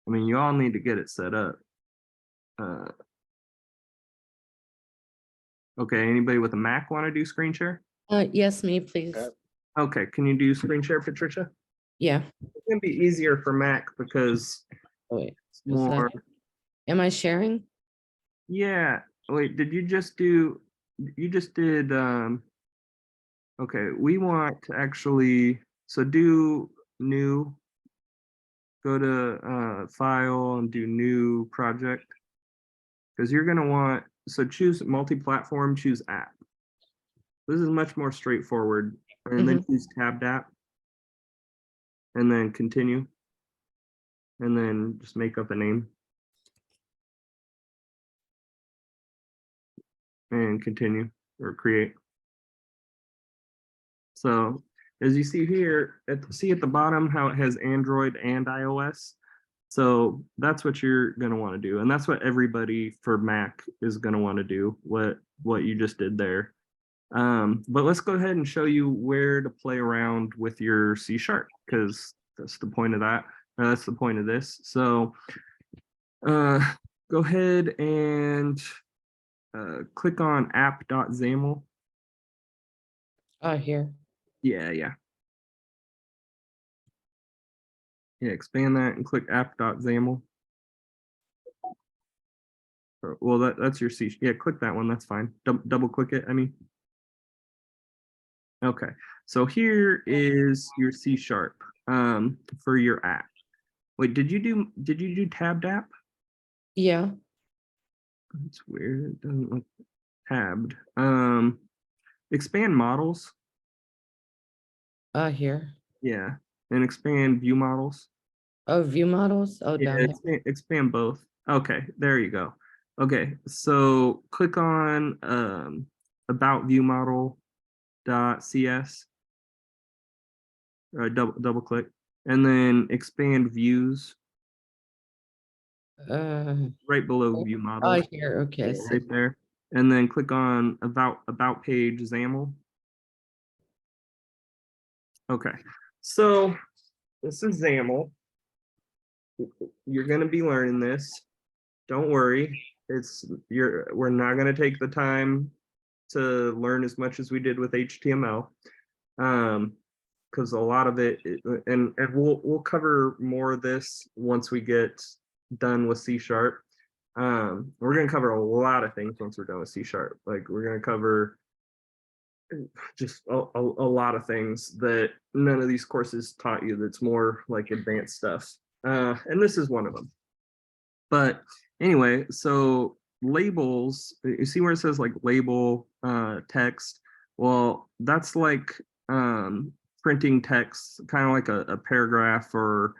I mean, you all need to get it set up. Okay, anybody with a Mac want to do screen share? Yes, me, please. Okay, can you do screen share, Patricia? Yeah. It's gonna be easier for Mac because Wait, it's more. Am I sharing? Yeah. Wait, did you just do? You just did. Okay, we want to actually. So do new. Go to file and do new project. Because you're gonna want, so choose multi-platform, choose app. This is much more straightforward. And then choose tabbed app. And then continue. And then just make up a name. And continue or create. So as you see here, see at the bottom how it has Android and iOS. So that's what you're going to want to do. And that's what everybody for Mac is going to want to do, what you just did there. But let's go ahead and show you where to play around with your C#, because that's the point of that. That's the point of this. So go ahead and click on app.xaml. Here. Yeah. Yeah, expand that and click app.xaml. Well, that's your C. Yeah, click that one. That's fine. Double click it. I mean. Okay, so here is your C# for your app. Wait, did you do tabbed app? Yeah. That's weird. It doesn't look tabbed. Expand models. Here. Yeah, and expand view models. Oh, view models. Oh, Yeah, down here. expand both. Okay, there you go. Okay, so click on about view model.cs. Double click, and then expand views right below view models. Here. Okay. Yeah, right there, and then click on about page XAML. Okay, so this is XAML. You're going to be learning this. Don't worry. We're not going to take the time to learn as much as we did with HTML. Because a lot of it, and we'll cover more of this once we get done with C#. We're going to cover a lot of things once we're done with C#. Like we're going to cover just a lot of things that none of these courses taught you. That's more like advanced stuff, and this is one of them. But anyway, so labels, you see where it says like label text? Well, that's like printing text, kind of like a paragraph or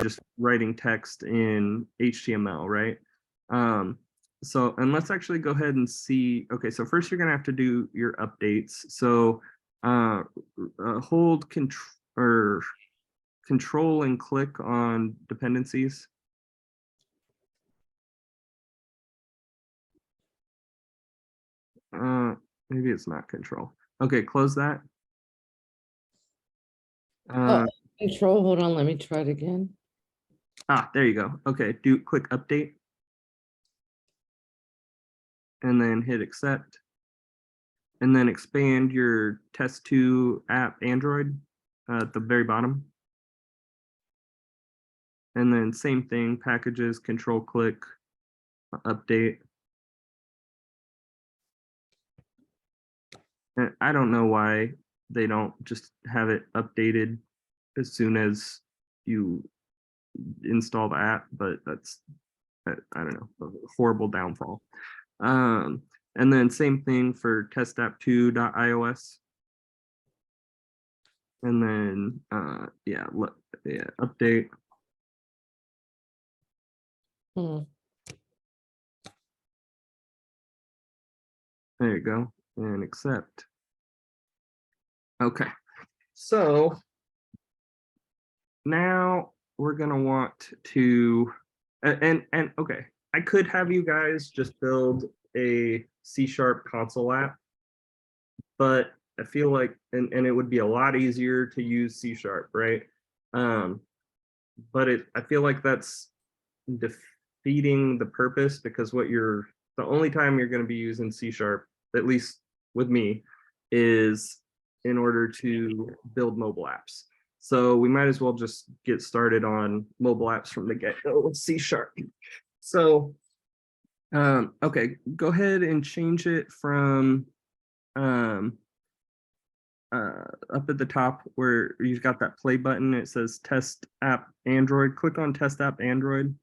just writing text in HTML, right? So, and let's actually go ahead and see. Okay, so first you're gonna have to do your updates. So hold control and click on dependencies. Maybe it's not control. Okay, close that. Control. Hold on. Let me try it again. There you go. Okay, click update. And then hit accept. And then expand your test2 app Android at the very bottom. And then same thing, packages, control click, update. And I don't know why they don't just have it updated as soon as you install the app, but that's, I don't know, a horrible downfall. And then same thing for testapp2.ios. And then yeah, update. There you go, and accept. Okay, so now we're gonna want to, and okay, I could have you guys just build a C# console app, but I feel like, and it would be a lot easier to use C#, right? But I feel like that's defeating the purpose, because the only time you're going to be using C#, at least with me, is in order to build mobile apps. So we might as well just get started on mobile apps from the get-go with C#. So, okay, go ahead and change it from up at the top where you've got that play button. It says test app Android. Click on test app Android.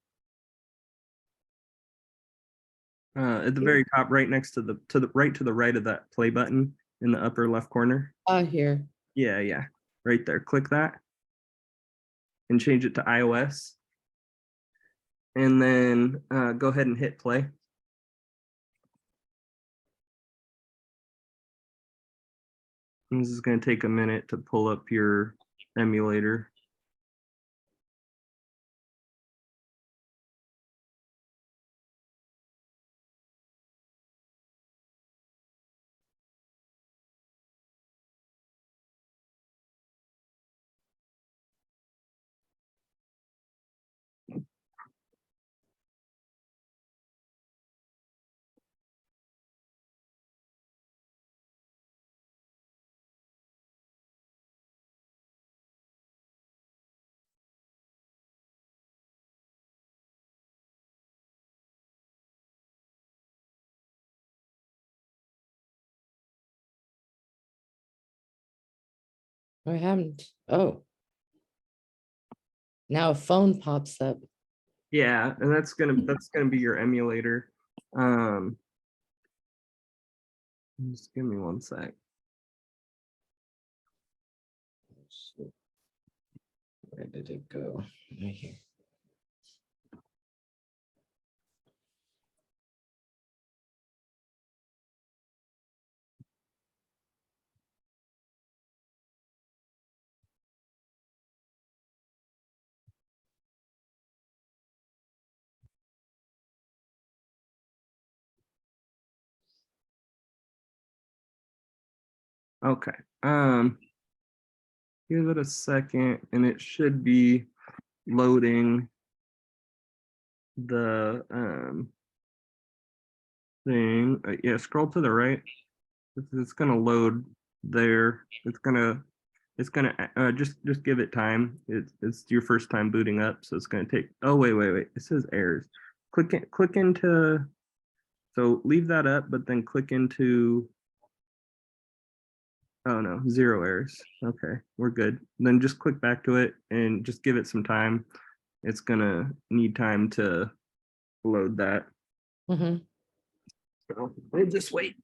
At the very top, right next to the right of that play button in the upper left corner. Here. Yeah, right there. Click that and change it to iOS. And then go ahead and hit play. And this is going to take a minute to pull up your emulator. I haven't, oh. Now a phone pops up. Yeah, and that's gonna be your emulator. Just give me one sec. Where did it go? Right here. Okay. Give it a second, and it should be loading the thing. Yeah, scroll to the right. It's gonna load there. It's gonna just give it time. It's your first time booting up, so it's gonna take. Oh wait. It says errors. Click into. So leave that up, but then click into. Oh no, 0 errors. Okay, we're good. Then just click back to it and just give it some time. It's gonna need time to load that. Mhm. So we'll just wait.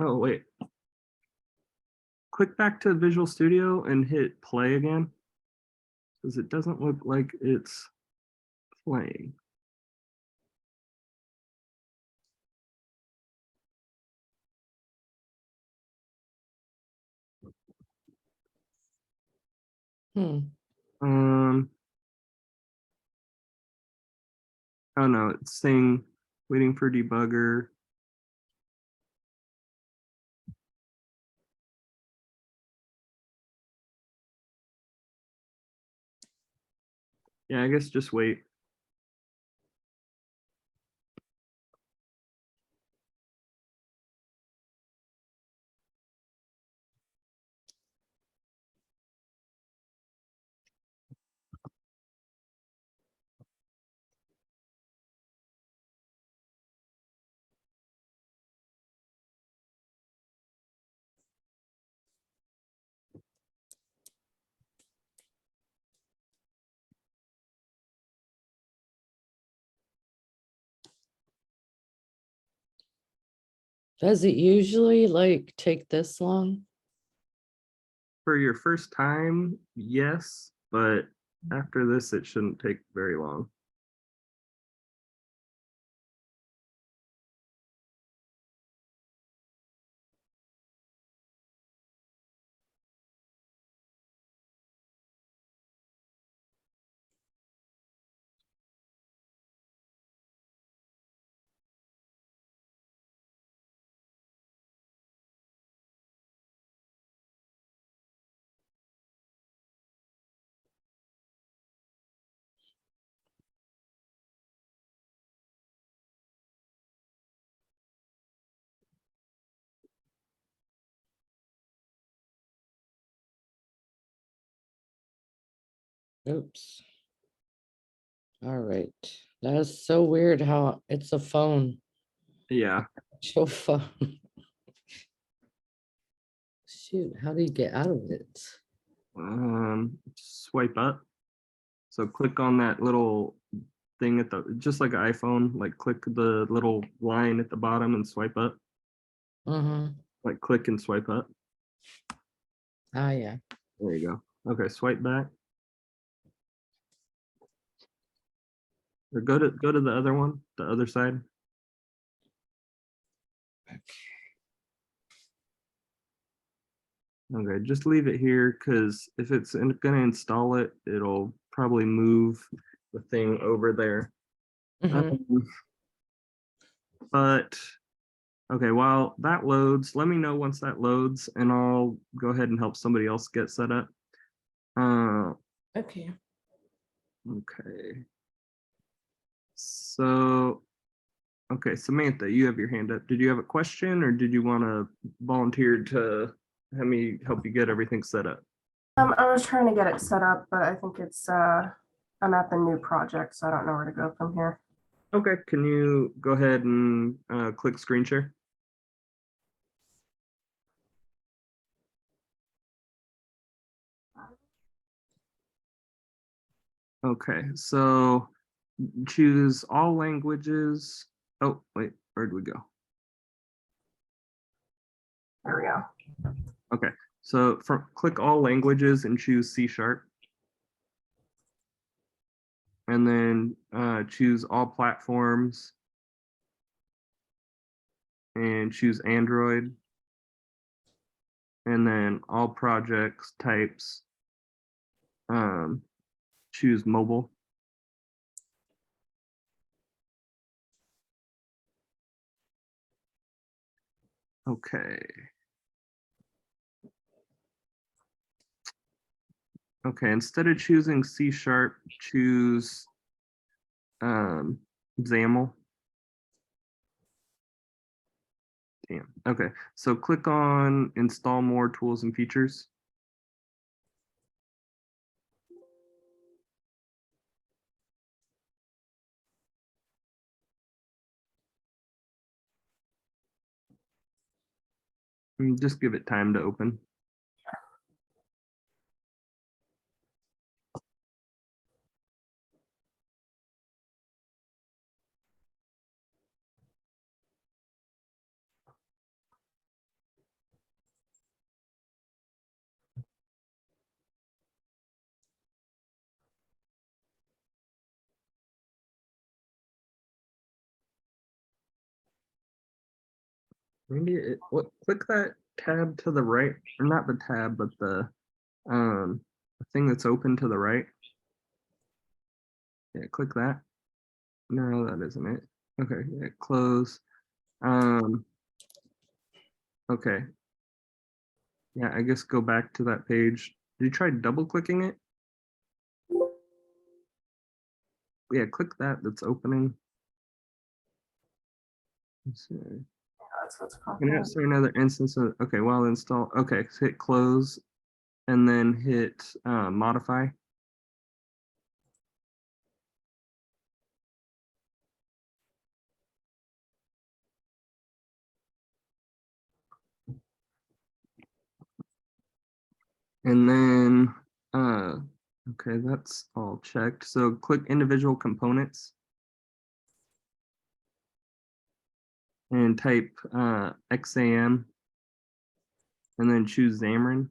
Oh wait. Click back to Visual Studio and hit play again, because it doesn't look like it's playing. Hmm. Oh no, it's saying waiting for debugger. Yeah, I guess just wait. Does it usually like take this long? For your first time, yes, but after this, it shouldn't take very long. Oops. All right. That is so weird how it's a phone. Yeah. Show phone. Shoot, how do you get out of it? Swipe up. So click on that little thing at the, just like an iPhone, like click the little line at the bottom and swipe up, Mm-hmm. like click and swipe up. Oh, yeah. There you go. Okay, swipe back. Or go to the other one, the other side. Okay, just leave it here because if it's gonna install it, it'll probably move the thing over there. Mhm. But okay, while that loads, let me know once that loads and I'll go ahead and help somebody else get set up. Okay. Okay. So, okay, Samantha, you have your hand up. Did you have a question or did you want to volunteer to have me help you get everything set up? I was trying to get it set up, but I think it's I'm at the new project, so I don't know where to go from here. Okay, can you go ahead and click screen share? Okay, so choose all languages. Oh, wait, where'd we go? There we go. Okay, so click all languages and choose C#. And then choose all platforms and choose Android. And then all projects types, choose mobile. Okay. Okay, instead of choosing C#, choose XAML. Damn. Okay, so click on install more tools and features. And just give it time to open. Maybe click that tab to the right, or not the tab, but the thing that's open to the right. Yeah, click that. No, that isn't it. Okay, yeah, close. Okay. Yeah, I guess go back to that page. Did you try double clicking it? Yeah, click that that's opening. Let's see. That's what's called. And that's another instance of, okay, well, install, okay, so hit close and then hit modify. And then, okay, that's all checked. So click individual components and type XAM and then choose Xamarin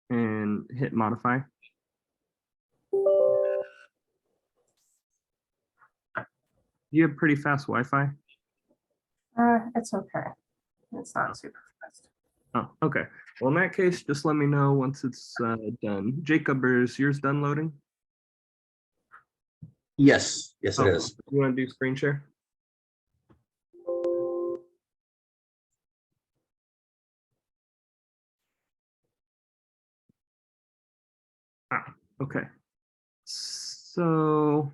and hit modify. You have pretty fast Wi-Fi? It's okay. It's not super fast. Oh, okay. Well, in that case, just let me know once it's done. Jacob, is yours done loading? Yes, yes, it Oh, is. you want to do screen share? Ah, okay. So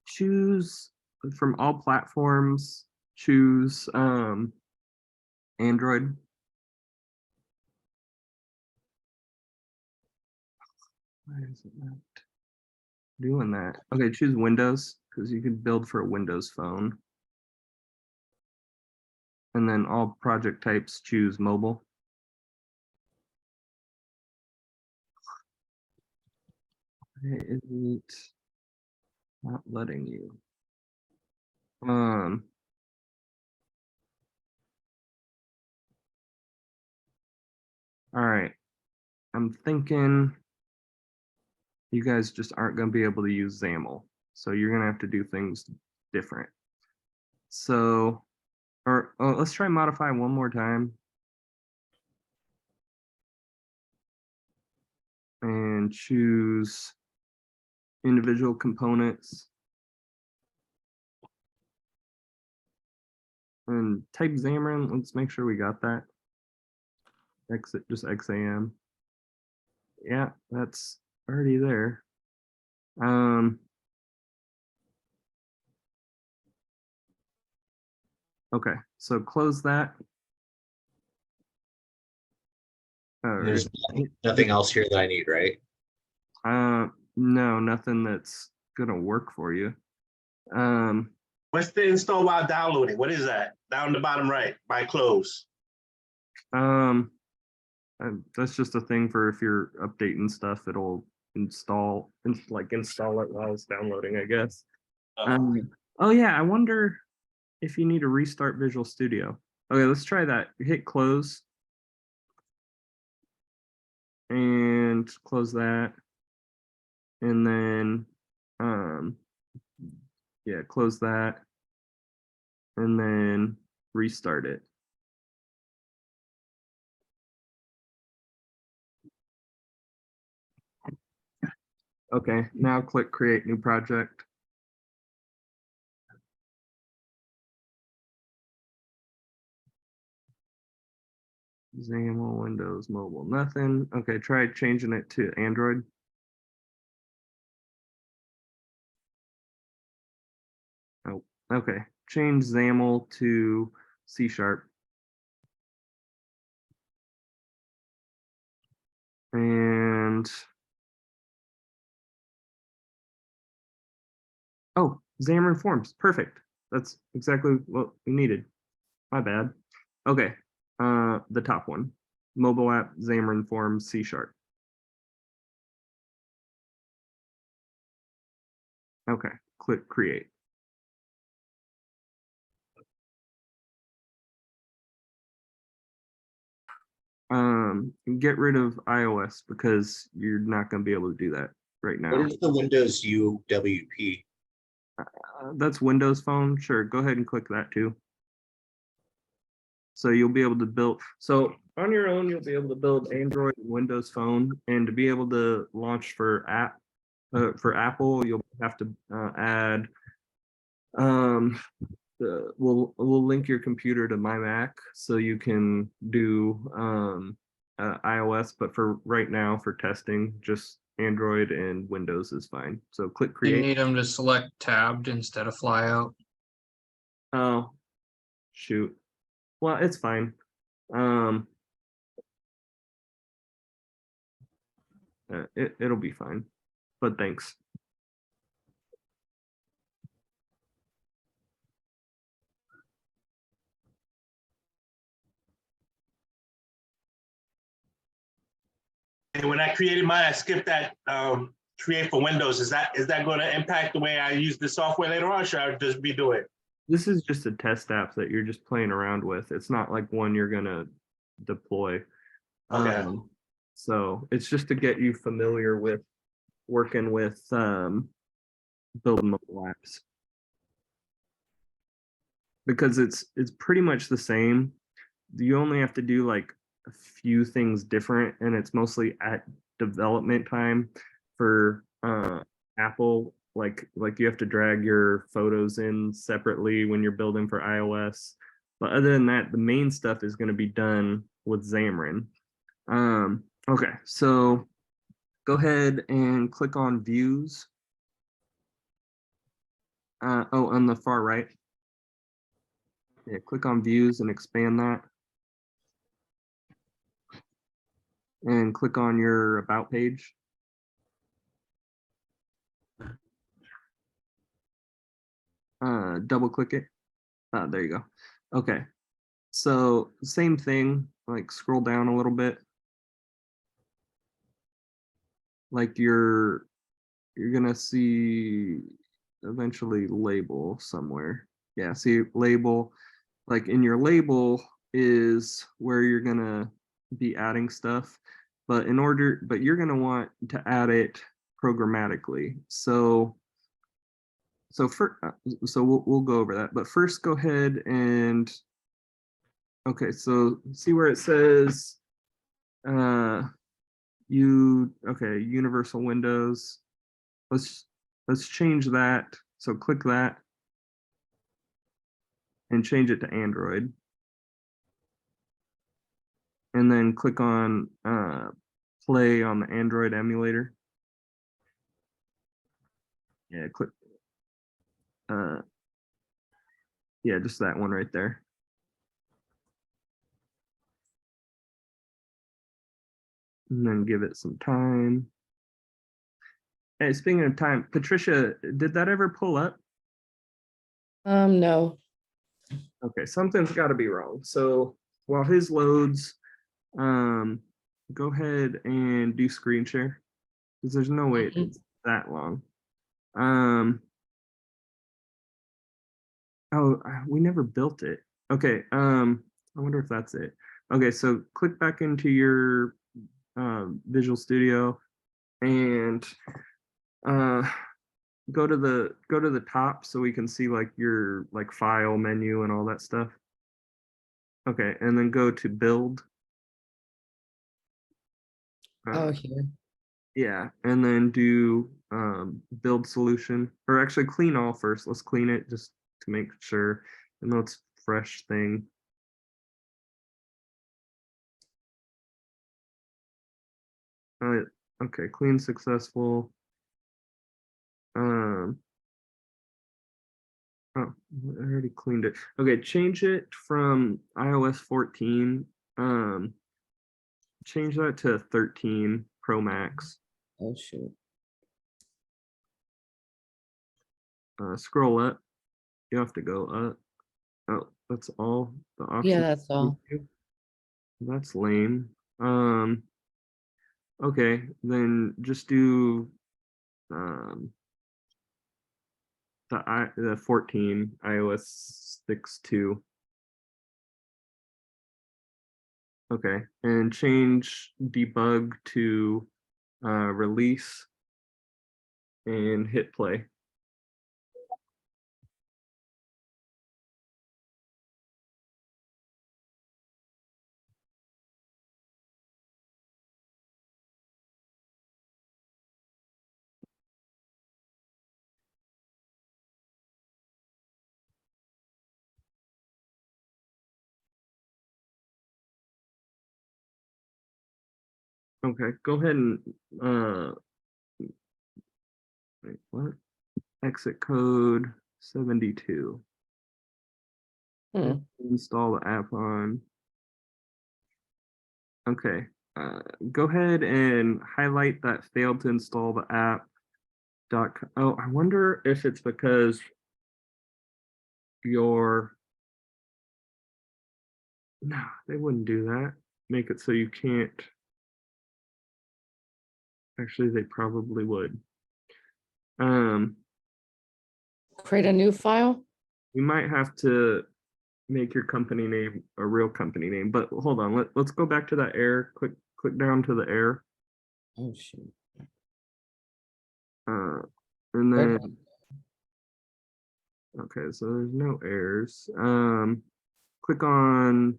choose from all platforms, choose Android. Why is it not doing that? Okay, choose Windows because you can build for a Windows phone. And then all project types, choose mobile. Why isn't it not letting you? All right. I'm thinking you guys just aren't going to be able to use XAML. So you're going to have to do things different. So, let's try modify one more time. And choose individual components. And type Xamarin. Let's make sure we got that. Exit just XAM. Yeah, that's already there. Okay, so close that. There's nothing else here that I need, right? No, nothing that's gonna work for you. What's the install while downloading? What is that? Down the bottom right, by close. That's just a thing for if you're updating stuff, it'll install it while it's downloading, I guess. Oh yeah, I wonder if you need to restart Visual Studio. Okay, let's try that. Hit close. And close that. And then yeah, close that. And then restart it. Okay, now click create new project. XAML, Windows, mobile, nothing. Okay, try changing it to Android. Oh, okay. Change XAML to C#. And oh, Xamarin Forms, perfect. That's exactly what we needed. My bad. Okay, the top one, mobile app, Xamarin Forms, C#. Okay, click create. Get rid of iOS because you're not going to be able to do that right now. What is the Windows UWP? That's Windows Phone. Sure, go ahead and click that too. So you'll be able to build. So on your own, you'll be able to build Android and Windows Phone, and to be able to launch for Apple, you'll have to add. We'll link your computer to my Mac so you can do iOS, but for right now, for testing, just Android and Windows is fine. So click You create. need them to select tabbed instead of flyout. Oh, shoot. Well, it's fine. It'll be fine, but thanks. And when I created mine, I skipped that create for Windows. Is that going to impact the way I use the software later on? Or should I just redo it? This is just a test app that you're just playing around with. It's not like one you're gonna deploy. Okay. So it's just to get you familiar with working with building mobile apps. Because it's pretty much the same. You only have to do like a few things different, and it's mostly at development time. For Apple, like you have to drag your photos in separately when you're building for iOS. But other than that, the main stuff is going to be done with Xamarin. Okay, so go ahead and click on views. Oh, on the far right. Yeah, click on views and expand that. And click on your about page. Double click it. There you go. Okay. So same thing, like scroll down a little bit. Like your you're gonna see eventually label somewhere. Yeah, see label, like in your label is where you're gonna be adding stuff, but you're gonna want to add it programmatically. So we'll go over that, but first go ahead and, okay, so see where it says universal windows. Let's change that. So click that and change it to Android. And then click on play on the Android emulator. Yeah, click. Yeah, just that one right there. And then give it some time. Hey, speaking of time, Patricia, did that ever pull up? No. Okay, something's got to be wrong. So while his loads, go ahead and do screen share, because there's no way it's that long. Oh, we never built it. Okay, I wonder if that's it. Okay, so click back into your Visual Studio and go to the top so we can see like your like file menu and all that stuff. Okay, and then go to build. Oh, here. Yeah, and then do build solution, or actually clean all first. Let's clean it just to make sure, and it's fresh thing. Okay, clean successful. Oh, I already cleaned it. Okay, change it from iOS 14. Change that to 13 Pro Max. Oh, shoot. Scroll up. You have to go up. Oh, that's all the options. Yeah, that's all. That's lame. Okay, then just do the 14 iOS 6.2. Okay, and change debug to release and hit play. Okay, go ahead and wait, what? Exit code 72. Install the app on. Okay, go ahead and highlight that failed to install the app. Oh, I wonder if it's because no, they wouldn't do that. Make it so you can't. Actually, they probably would. Create a new file? You might have to make your company name a real company name, but hold on. Let's go back to that error. Click down to the error. Oh, shoot. And then okay, so there's no errors. Click on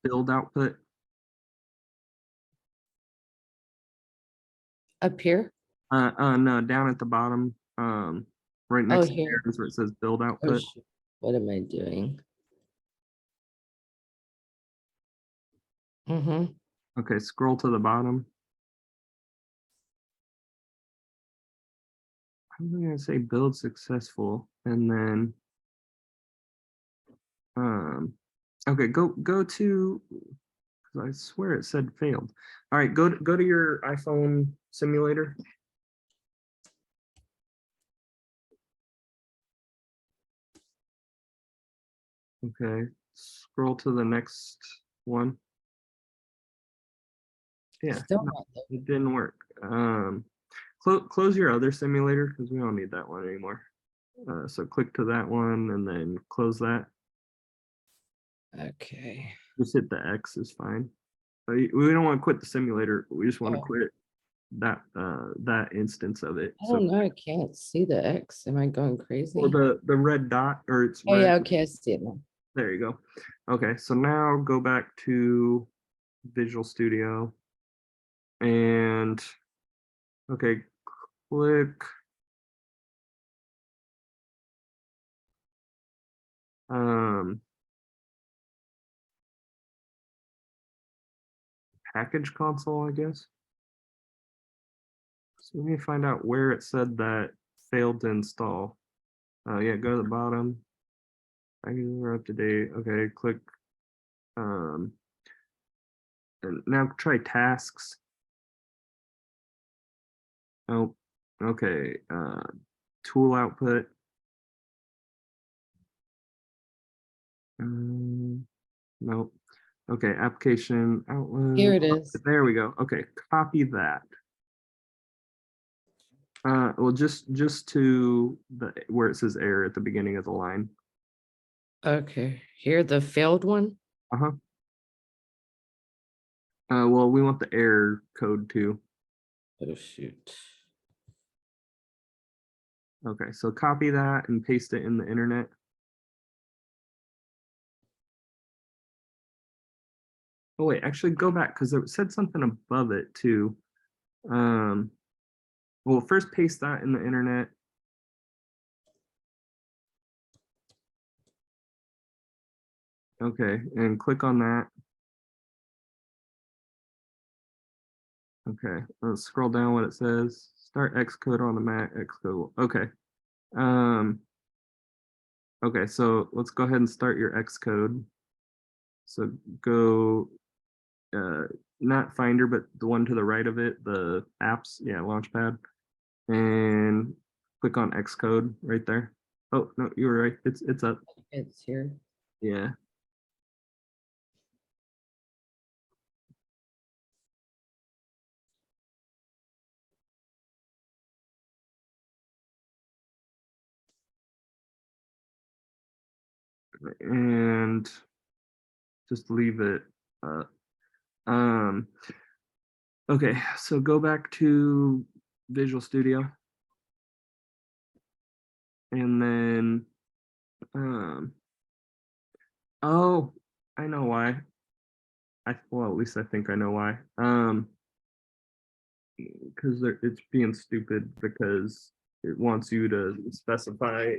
build output. Up here? No, down at the bottom. Right next to here. errors where it says build Oh, output. shoot. What am I doing? Okay, scroll to the bottom. I'm gonna say build successful, and then okay, go to, because I swear it said failed. All right, go to your iPhone simulator. Okay, scroll to the next one. Yeah, Still no, not there. it didn't work. Close your other simulator because we don't need that one anymore. So click to that one and then close that. Okay. Just hit the X is fine. We don't want to quit the simulator. We just want to Oh. quit that instance of it. I So don't know. I can't see the X. Am I going crazy? or the red dot or it's Oh red. yeah, okay, I see it now. There you go. Okay, so now go back to Visual Studio and okay, click package console, I guess. So let me find out where it said that failed to install. Yeah, go to the bottom. Packages are up to date. Okay, click and now try tasks. Oh, okay. Tool output. Nope. Okay, application outlook. Here it is. There we go. Okay, copy that. Well, just to the where it says error at the beginning of the line. Okay, here the failed one. Uh-huh. Well, we want the error code too. Oh shoot. Okay, so copy that and paste it in the internet. Oh wait, actually go back because it said something above it too. Well, first paste that in the internet. Okay, and click on that. Okay, let's scroll down what it says. Start Xcode on the Mac, Xcode. Okay. Okay, so let's go ahead and start your Xcode. So go not Finder, but the one to the right of it, the apps, yeah, Launchpad. And click on Xcode right there. Oh no, you were right. It's up. It's here. Yeah. And just leave it. Okay, so go back to Visual Studio. And then oh, I know why. Well, at least I think I know why. Because it's being stupid because it wants you to specify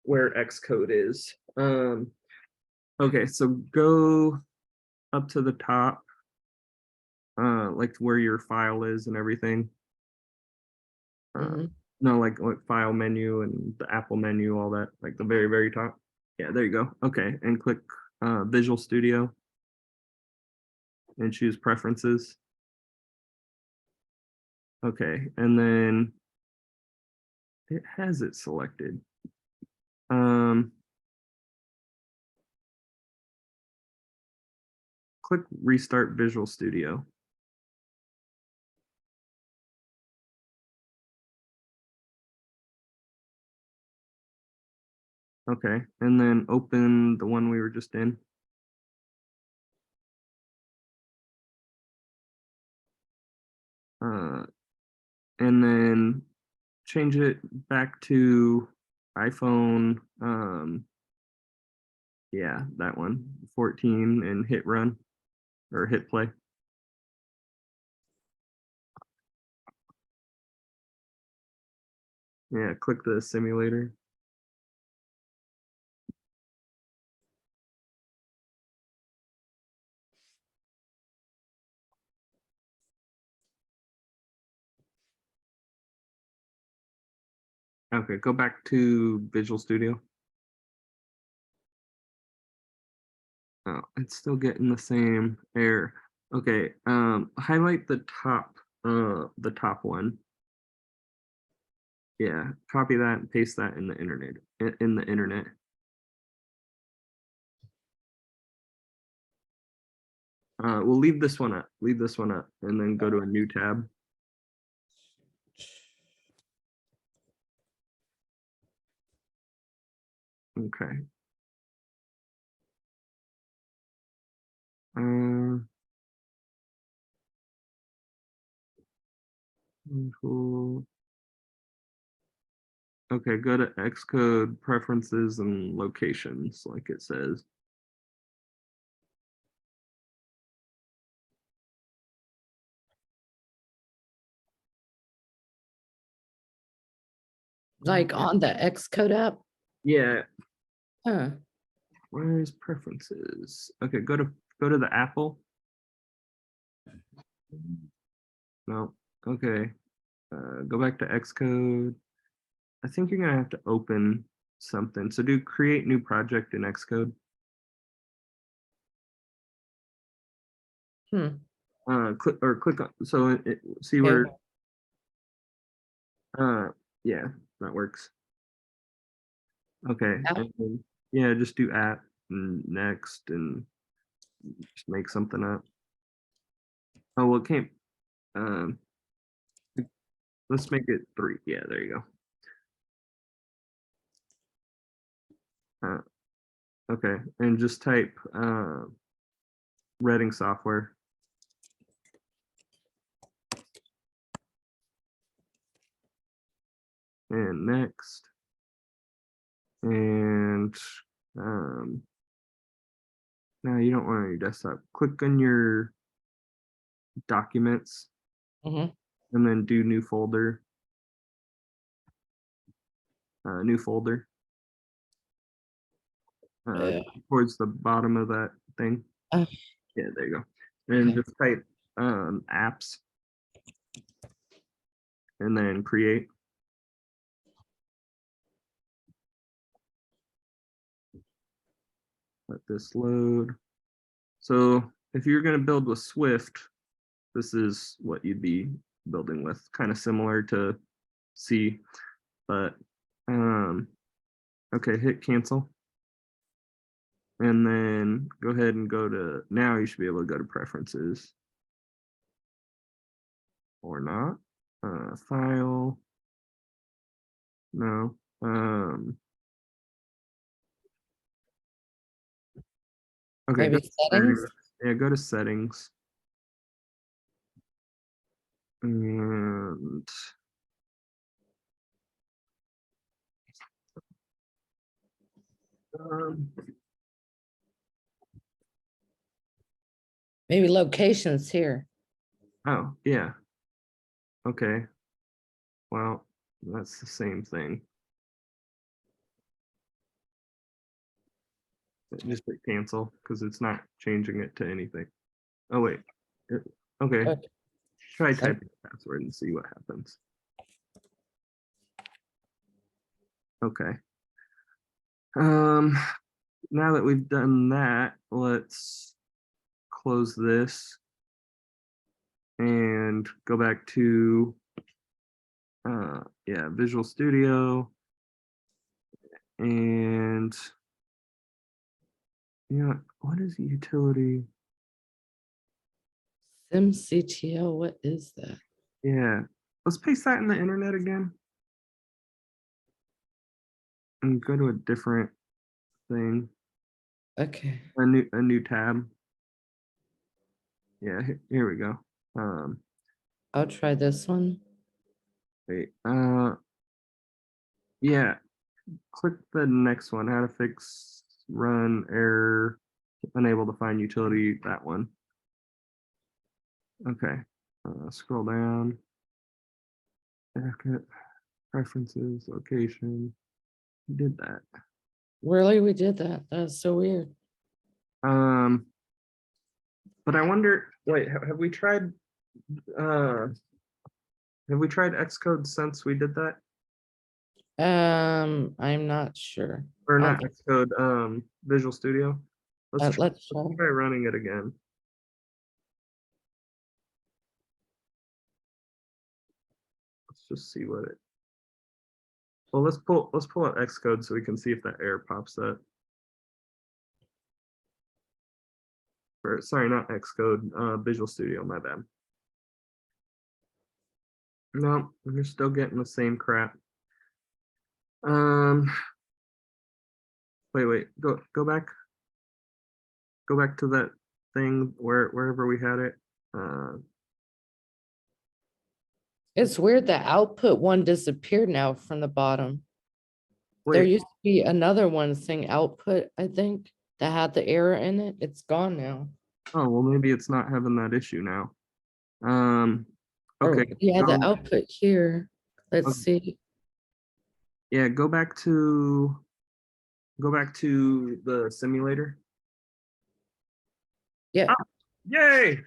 where Xcode is. Okay, so go up to the top, like where your file is and everything. Mhm. No, like file menu and the Apple menu, all that, like the very, very top. Yeah, there you go. Okay, and click Visual Studio and choose preferences. Okay, and then it has it selected. Click Restart Visual Studio. Okay, and then open the one we were just in. And then change it back to iPhone. Yeah, that one, 14, and hit run or hit play. Yeah, click the simulator. Okay, go back to Visual Studio. Oh, it's still getting the same error. Okay, highlight the top one. Yeah, copy that and paste that in the internet. In the internet. We'll leave this one up, and then go to a new tab. Okay. Cool. Okay, go to Xcode preferences and locations, like it says. Like on the Xcode app? Yeah, Huh. where's preferences? Okay, go to the Apple. No, okay. Go back to Xcode. I think you're gonna have to open something. So do create new project in Xcode. Click on, so see Okay. where, yeah, that works. Okay, App. and then, yeah, just do app and next and just make something up. Oh, well, it can't, let's make it 3. Yeah, there you go. Okay, and just type Reading software. And next. And no, you don't want it on your desktop. Click on your documents Mhm. and then do new folder. New folder. Yeah. Towards the bottom of that thing. Oh. Yeah, there you go. And Okay. just type apps and then create. Let this load. So if you're going to build with Swift, this is what you'd be building with, kind of similar to C, but okay, hit cancel. And then go ahead and go to, now you should be able to go to preferences. Or not. File. No. Okay, Maybe settings? Yeah, go to settings. And Maybe locations here. oh, yeah. Okay. Well, that's the same thing. Just hit cancel because it's not changing it to anything. Oh, wait. Okay. Okay. Try typing the password and see what happens. Okay. Now that we've done that, let's close this and go back to yeah, Visual Studio. And yeah, what is utility? SimCTL, what is that? Yeah, let's paste that in the internet again. And go to a different thing. Okay. A new tab. Yeah, here we go. I'll try this one. Wait, yeah, click the next one, how to fix run error, unable to find utility, that one. Okay, scroll down. Preferences, location. We did that. Really, we did that. That's so weird. But I wonder, wait, have we tried Xcode since we did that? I'm not sure. Or not Xcode, Visual Studio? Let's Let's try try. running it again. Let's just see what it. Well, let's pull up Xcode so we can see if that error pops up. or sorry, not Xcode, Visual Studio, my bad. No, you're still getting the same crap. Wait, go back. Go back to that thing wherever we had it. It's weird the output one disappeared now from the bottom. There Wait, used to be another one saying output, I think, that had the error in it. It's gone now. oh, well, maybe it's not having that issue now. Or, Okay. yeah, the um, output here. Let's okay. see. Yeah, go back to the simulator. Yeah, Yay!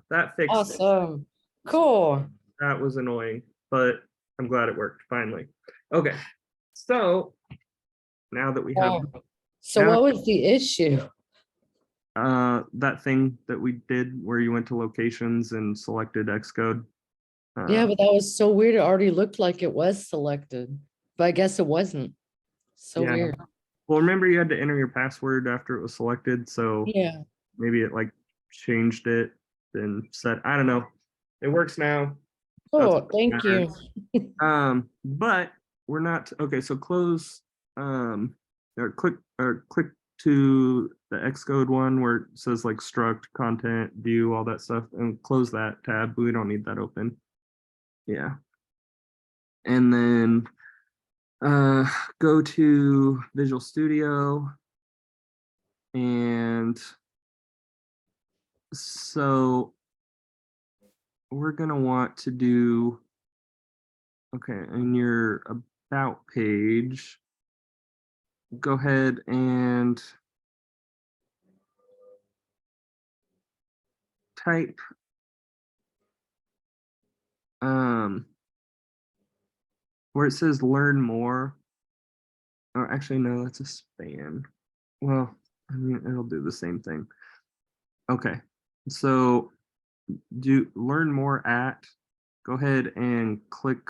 That fixed it. awesome. Cool. That was annoying, but I'm glad it worked finally. Okay, so now that we have Oh, so now- what was the issue? that thing that we did where you went to locations and selected Xcode. Yeah, but that was so weird. It already looked like it was selected, but I guess it wasn't. So Yeah. weird. Well, remember you had to enter your password after it was selected, so Yeah. maybe it like changed it and said, I don't know. It works now. That's Cool. what Thank you. matters. But we're not okay. So close or click to the Xcode one where it says like struct, content, view, all that stuff, and close that tab. We don't need that open. Yeah. And then go to Visual Studio. And so we're gonna want to do, okay, in your about page, go ahead and type where it says learn more. Oh, actually, no, that's a span. Well, I mean, it'll do the same thing. Okay, so do learn more at, go ahead and click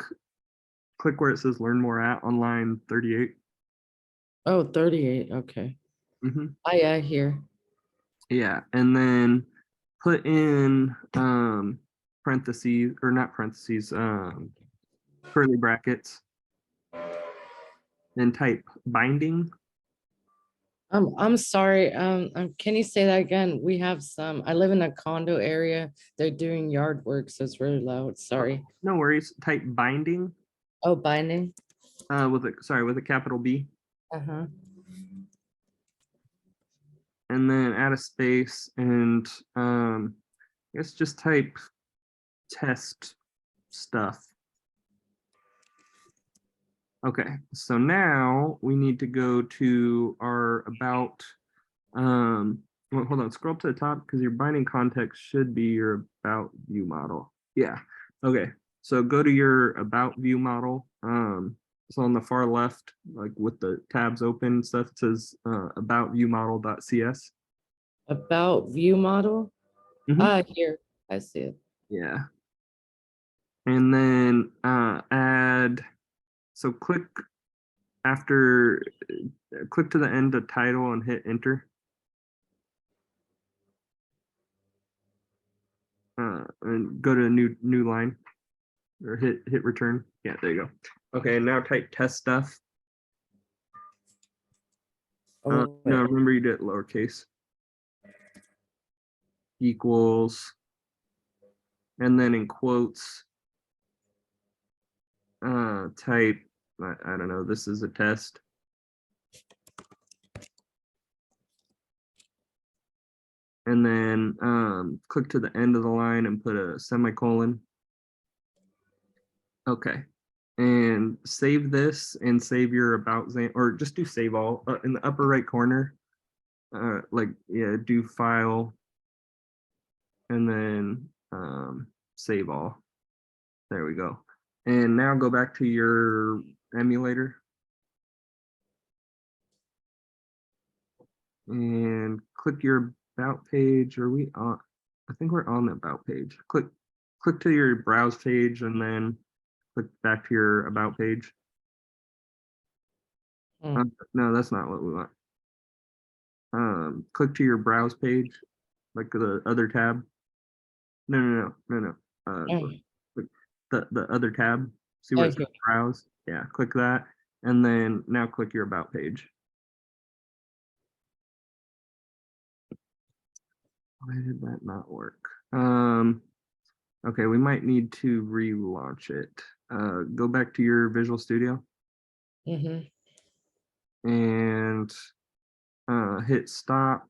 where it says learn more at on line 38. Oh, 38. Okay. Mm-hmm. I hear. Yeah, and then put in parentheses, or not parentheses, curly brackets, and type binding. I'm sorry. Can you say that again? We have I live in a condo area. They're doing yard work, so it's really loud. Sorry. No worries. Type binding Oh, binding. with a capital B, Uh-huh. and then add a space, and I guess just type test stuff. Okay, so now we need to go to our about, well, hold on, scroll up to the top because your binding context should be your about view model. Yeah, okay, so go to your about view model. So on the far left, like with the tabs open and stuff, it says about view model.cs. About view model. Mhm. Here. I see it. Yeah. And then add, so click after, click to the end of title and hit enter. And go to a new line or hit return. Yeah, there you go. Okay, now type test stuff. Oh, No, remember you did lowercase. Equals, and then in quotes, type, I don't know, this is a test. And then click to the end of the line and put a semicolon. Okay, and save this and save your about Zane, or just do save all in the upper right corner. Like, yeah, do file and then save all. There we go. And now go back to your emulator and click your about page. Are we on? I think we're on the about page. Click to your browse page and then click back to your about page. No, that's not what we want. Click to your browse page like the other tab. No. Oh, Click the other tab. See where it says okay. browse? Yeah, click that. And then now click your about page. Why did that not work? Okay, we might need to relaunch it. Go back to your Visual Studio Mhm. and hit stop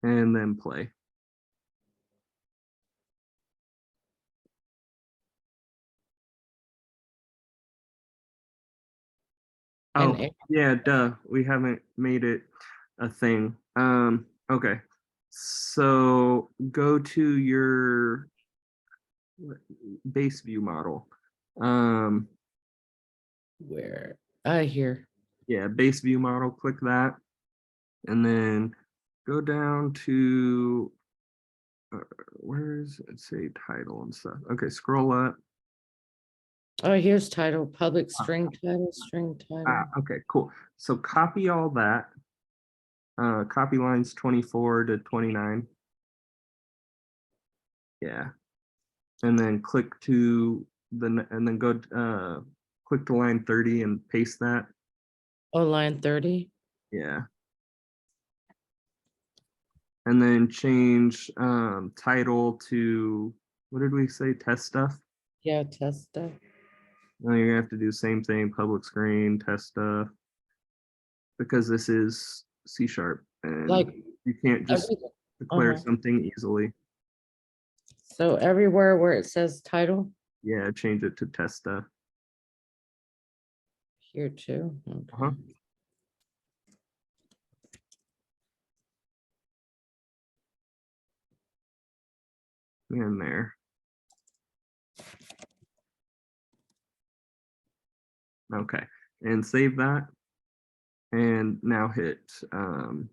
and then play. And Oh, yeah, duh. We haven't made it a thing. Okay. So go to your base view model. where I hear. Yeah, base view model, click that. And then go down to where's it say title and stuff. Okay, scroll up. Oh, here's title, public string title. Okay, cool. So copy all that. Copy lines 24 to 29. Yeah. And then click to and then go click to line 30 and paste that. Oh, line 30. Yeah. And then change title to, what did we say? Test stuff. Yeah, test stuff. Now you're gonna have to do the same thing, public screen, test stuff, because this is C# and Like you can't just every- declare uh-huh. something easily. So everywhere where it says title Yeah, change it to test stuff. here too. Okay. Uh-huh. In there. Okay, and save that. And now hit no,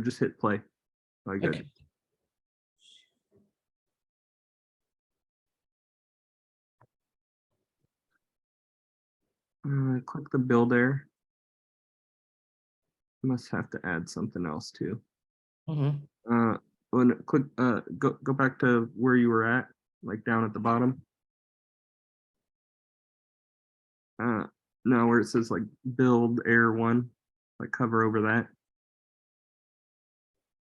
just hit play. All good. Okay. Click the builder. Must have to add something else too. Mhm. When click go back to where you were at, like down at the bottom. No, where it says like build error 1, like cover over that.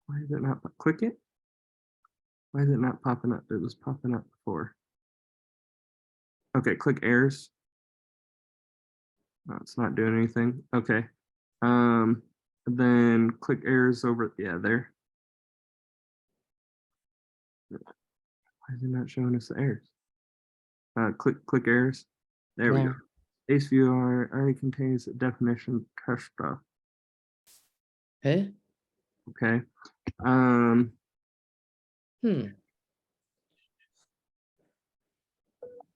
Why is it not click it? Why is it not popping up? It was popping up before. Okay, click errors. No, it's not doing anything. Okay. Then click errors over, yeah, there. Why is it not showing us the errors? Click errors. There we go. Yeah. Base view already contains a definition test stuff. Hey. Okay.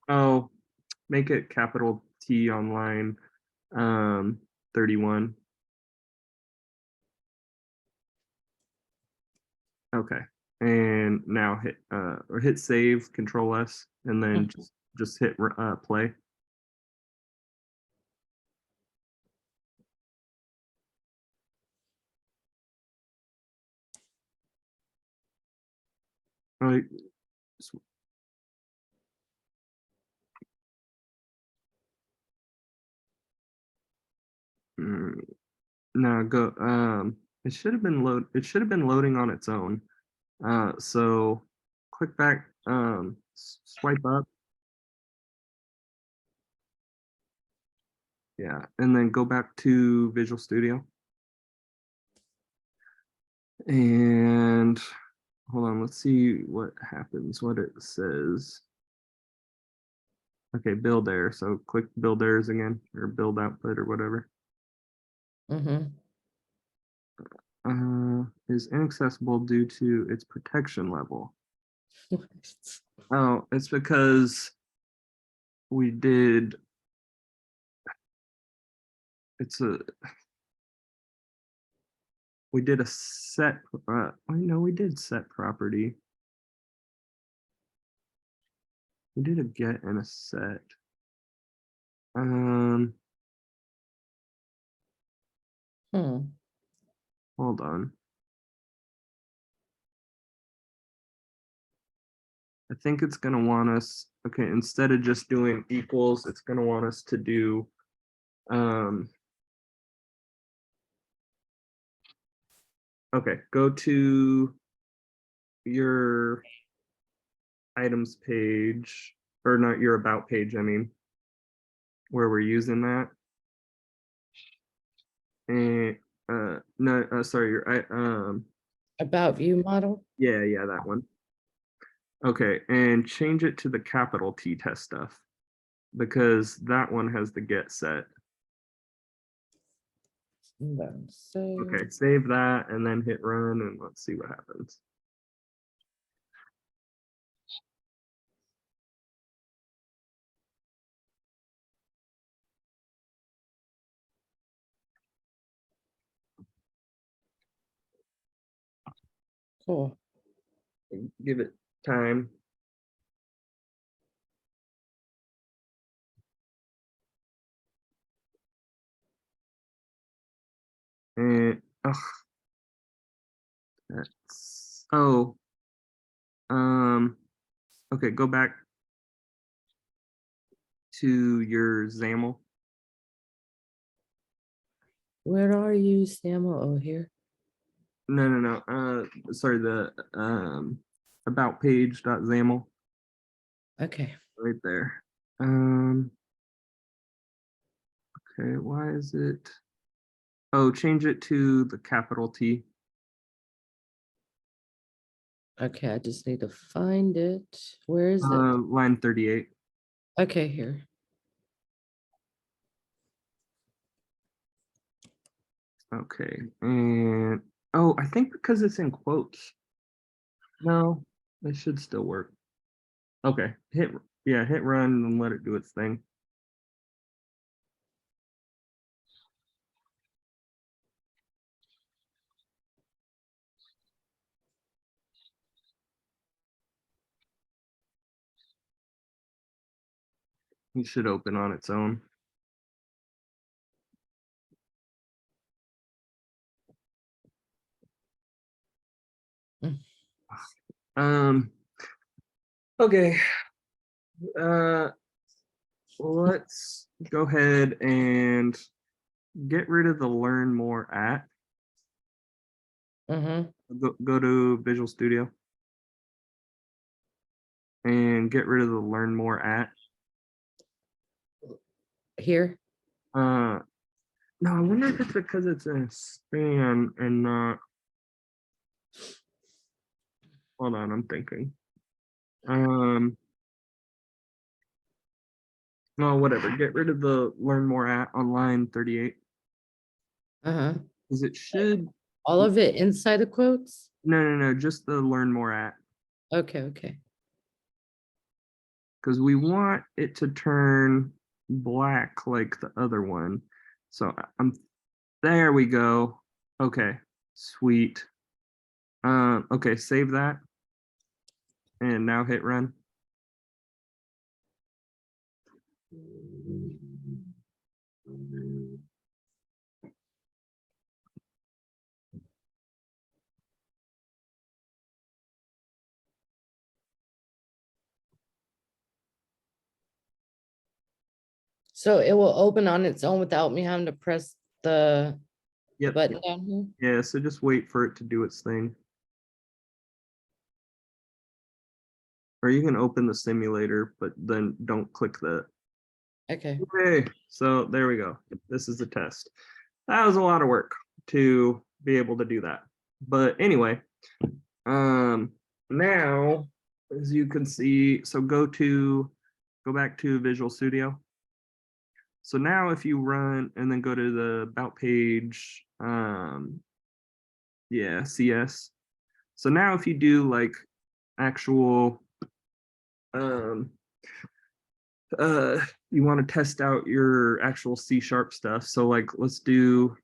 Oh, make it capital T on line 31. Okay. And now hit save, Control S, and then just hit play. All right. Now go it should have been loading on its own. So click back, swipe up. Yeah, and then go back to Visual Studio. And hold on, let's see what happens, what it says. Okay, build error. So click build errors again, or build output or whatever. Is inaccessible due to its protection level. Oh, it's because we did, we did a set, I know we did set property. We did a get and a set. Hold on. I think it's going to want us, okay, instead of just doing equals, it's going to want us to do, okay, go to your items page, or not your about page, I mean, where we're using that. And, no, sorry, your, About view model. yeah, that one. Okay, and change it to the capital T test stuff, because that one has the get set. Okay, save that and then hit run and let's see what happens. Cool. Give it time. And that's, oh, okay, go back to your XAML. Where are you, Samuel? Oh, here. No. Sorry, the about page.xaml. Okay. Right there. Okay, why is it? Oh, change it to the capital T. Okay, I just need to find it. Where is it? Line 38. Okay, here. Okay, and oh, I think because it's in quotes. No, it should still work. Okay, hit run and let it do its thing. It should open on its own. Okay. Let's go ahead and get rid of the learn more at. Go to Visual Studio and get rid of the learn more at. Here. No, I wonder if it's because it's a span and not. Hold on, I'm thinking. No, whatever. Get rid of the learn more at on line 38. Because it should. All of it inside the quotes? No, just the learn more at. Okay. Because we want it to turn black like the other one. So there we go. Okay, sweet. Okay, save that. And now hit run. So it will open on its own without me having to press the button down here? Yeah, so just wait for it to do its thing. Or you can open the simulator, but then don't click the. Okay. Okay, so there we go. This is a test. That was a lot of work to be able to do that. But anyway, now, as you can see, so go back to Visual Studio. So now if you run and then go to the about page, CS. So now if you do like actual, you want to test out your actual C# stuff. So like, let's do,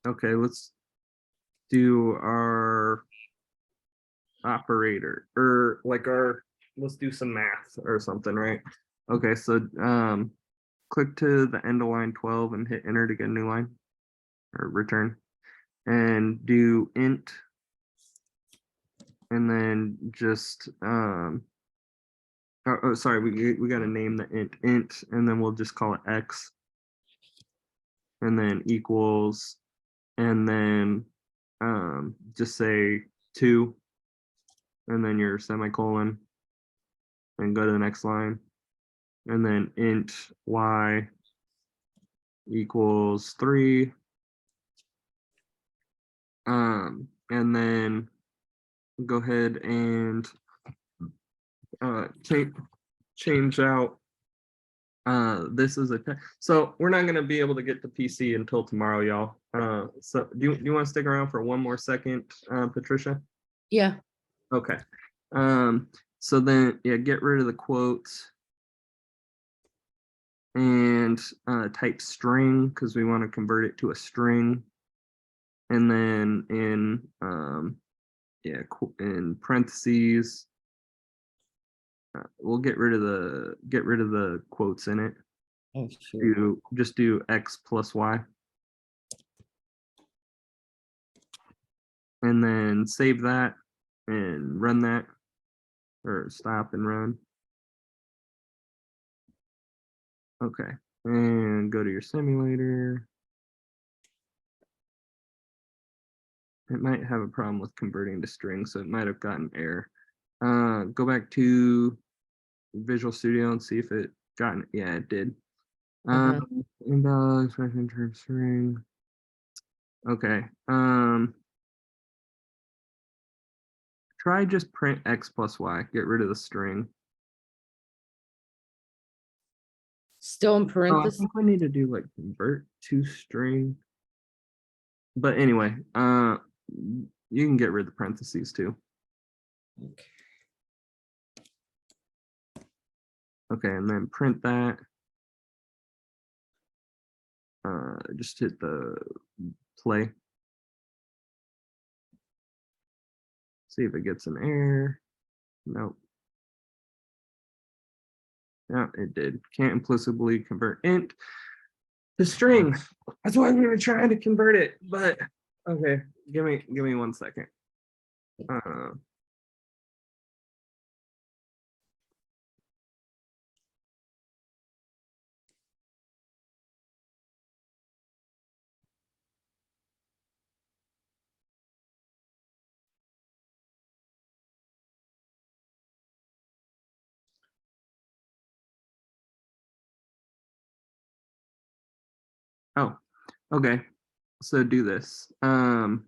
okay, let's do our operator, or like let's do some math or something, right? Okay, so click to the end of line 12 and hit enter to get a new line or return, and do int, and then just sorry, we got to name the int, and then we'll just call it x, and then equals, and then just say 2, and then your semicolon, and go to the next line, and then int y equals 3, and then go ahead and change out this is so we're not going to be able to get to PC until tomorrow, y'all. So do you want to stick around for one more second, Patricia? Yeah. Okay. So then, yeah, get rid of the quotes and type string, because we want to convert it to a string. And then in in parentheses, we'll get rid of the quotes in it. Oh, sure. Just do x plus y. And then save that and run that, or stop and run. Okay, and go to your simulator. It might have a problem with converting to string, so it might have gotten error. Go back to Visual Studio and see if it got yeah, it did. Invalid expression term string. Okay. Try just print x plus y. Get rid of the string. Still in Oh, I parentheses. think we need to do like convert to string. But anyway, you can get rid of the parentheses too. Okay. Okay, and then print that. Just hit the play. See if it gets an error. Nope. Yeah, it did. Can't implicitly convert int to string. That's why we were trying to convert it. But okay, give me 1 second. Oh, okay. So do this. So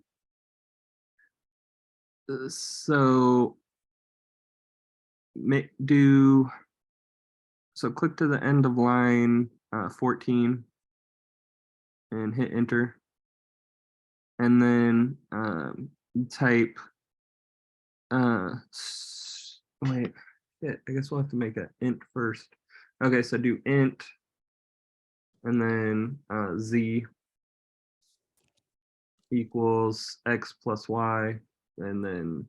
click to the end of line 14 and hit enter, and then type wait, yeah, I guess we'll have to make an int first. Okay, so do int, and then z equals x plus y, and then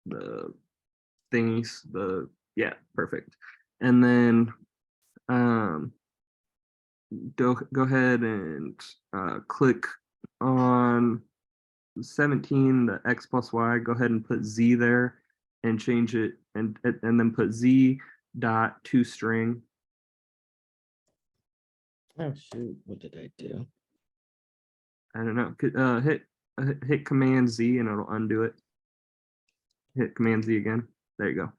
the thingies, yeah, perfect. And then go ahead and click on 17, the x plus y, go ahead and put z there and change it, and then put z dot to string. Oh shoot, what did I do? I don't know. Hit Command Z and it'll undo it. Hit Command Z again. There you go.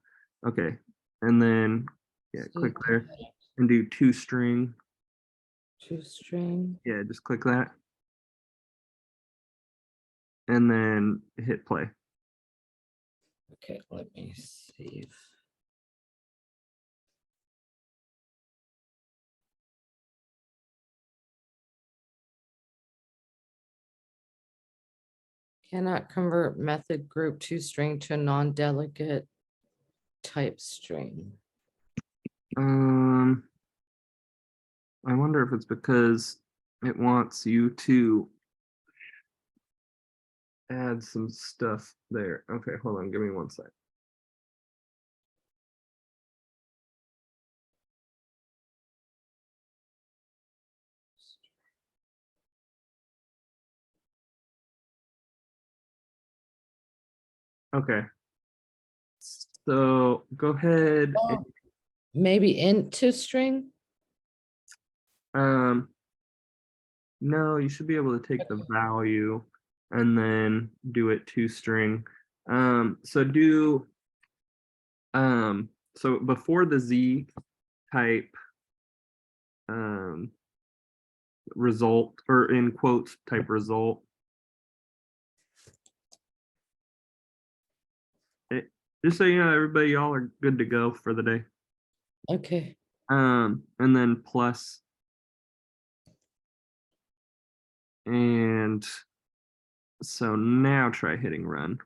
Okay, and then yeah, click there and do to string. To string. Yeah, just click that, and then hit play. Okay, let me save. Cannot convert method group to string to non-delegate type string. I wonder if it's because it wants you to add some stuff there. Okay, hold on, give me one sec. Okay. So go ahead. Oh, maybe into string? No, you should be able to take the value and then do it to string. So do so before the Z type result, or in quotes type result, just so you know, everybody, y'all are good to go for the day. Okay. And then plus, and so now try hitting run.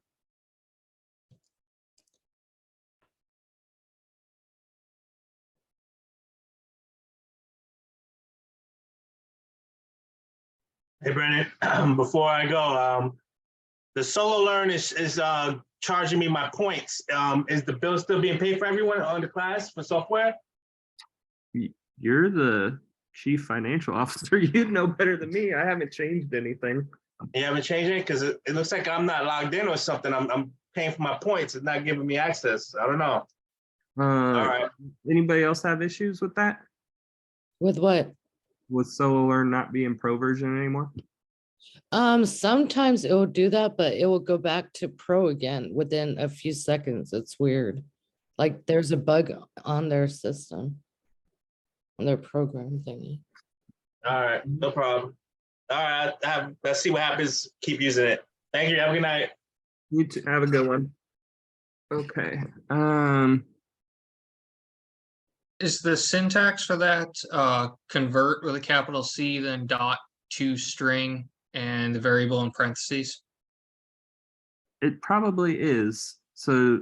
Hey, Brandon, before I go, the Sololearn is charging me my points. Is the bill still being paid for everyone on the class for software? You're the chief financial officer. You'd know better than me. I haven't changed anything. You haven't changed it? Because it looks like I'm not logged in or something. I'm paying for my points. It's not giving me access. I don't know. All right. Anybody else have issues with that? With what? With Sololearn not being pro version anymore? Sometimes it will do that, but it will go back to pro again within a few seconds. It's weird. Like there's a bug on their system, on their program thingy. All right. No problem. All right. Let's see what happens. Keep using it. Thank you. Have a good night. You too. Have a good one. Okay. Is the syntax for that convert with a capital C, then dot to string and the variable in parentheses? It probably is. So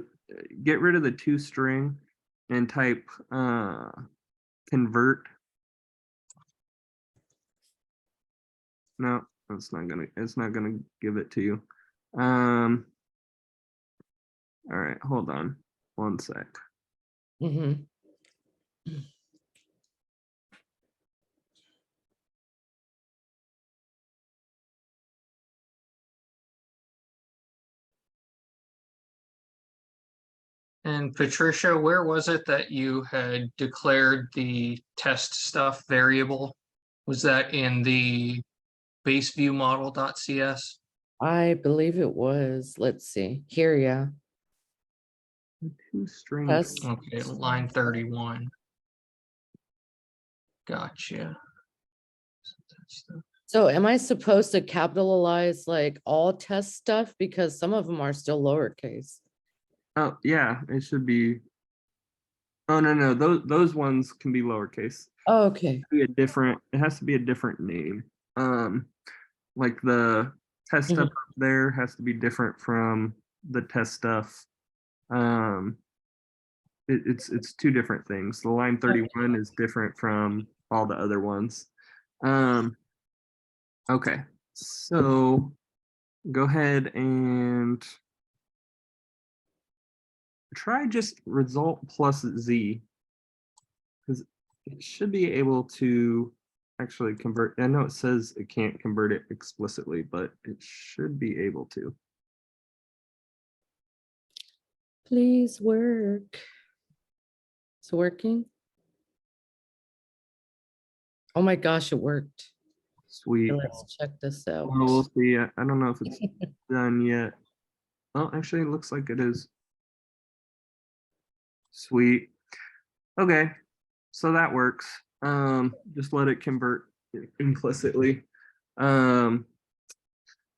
get rid of the to string and type convert. No, it's not gonna give it to you. All right, hold on one sec. Mm-hmm. And Patricia, where was it that you had declared the test stuff variable? Was that in the base view model.cs? I believe it was. Let's see. Here, yeah. To string. Test. Okay, line 31. Gotcha. So am I supposed to capitalize like all test stuff? Because some of them are still lowercase. Oh yeah, it should be. Oh no, those ones can be lowercase. Oh, okay. It has to be a different name. Like the test stuff up there has to be different from the test stuff. It's two different things. The line 31 is different from all the other ones. Okay, so go ahead and try just result plus Z, because it should be able to actually convert. I know it says it can't convert it explicitly, but it should be able to. Please work. It's working. Oh my gosh, it worked. Sweet. Okay, let's check this out. Well, we'll see. I don't know if it's done yet. Oh, actually, it looks like it is. Sweet. Okay, so that works. Just let it convert implicitly. But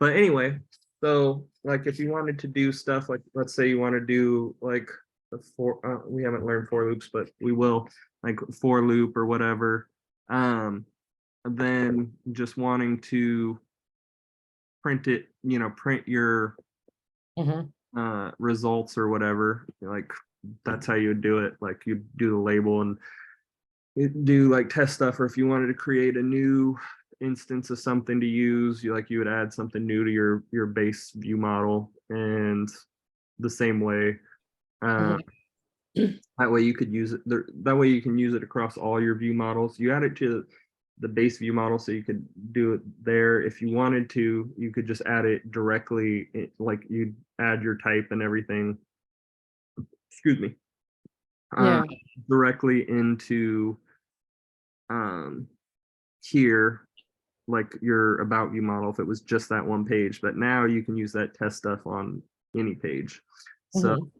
anyway, so like if you wanted to do stuff like, let's say you want to do like the we haven't learned for loops, but we will, like for loop or whatever. Then just wanting to print it, print your results or whatever, like that's how you would do it. Like you do the label and do like test stuff, or if you wanted to create a new instance of something to use, you would add something new to your base view model, and the same way. That way you could use it there. That way you can use it across all your view models. You add it to the base view model, so you could do it there. If you wanted to, you could just add it directly, like you'd add your type and everything. Excuse me. Yeah. Directly into here, like your about view model, if it was just that one page. But now you can use that test stuff on any page. So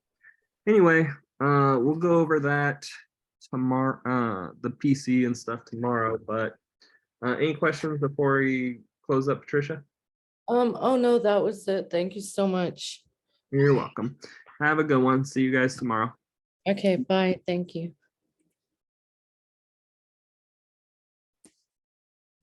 anyway, we'll go over that tomorrow, the PC and stuff tomorrow. But any questions before we close up, Patricia? Oh no, that was it. Thank you so much. You're welcome. Have a good one. See you guys tomorrow. Okay, bye. Thank you.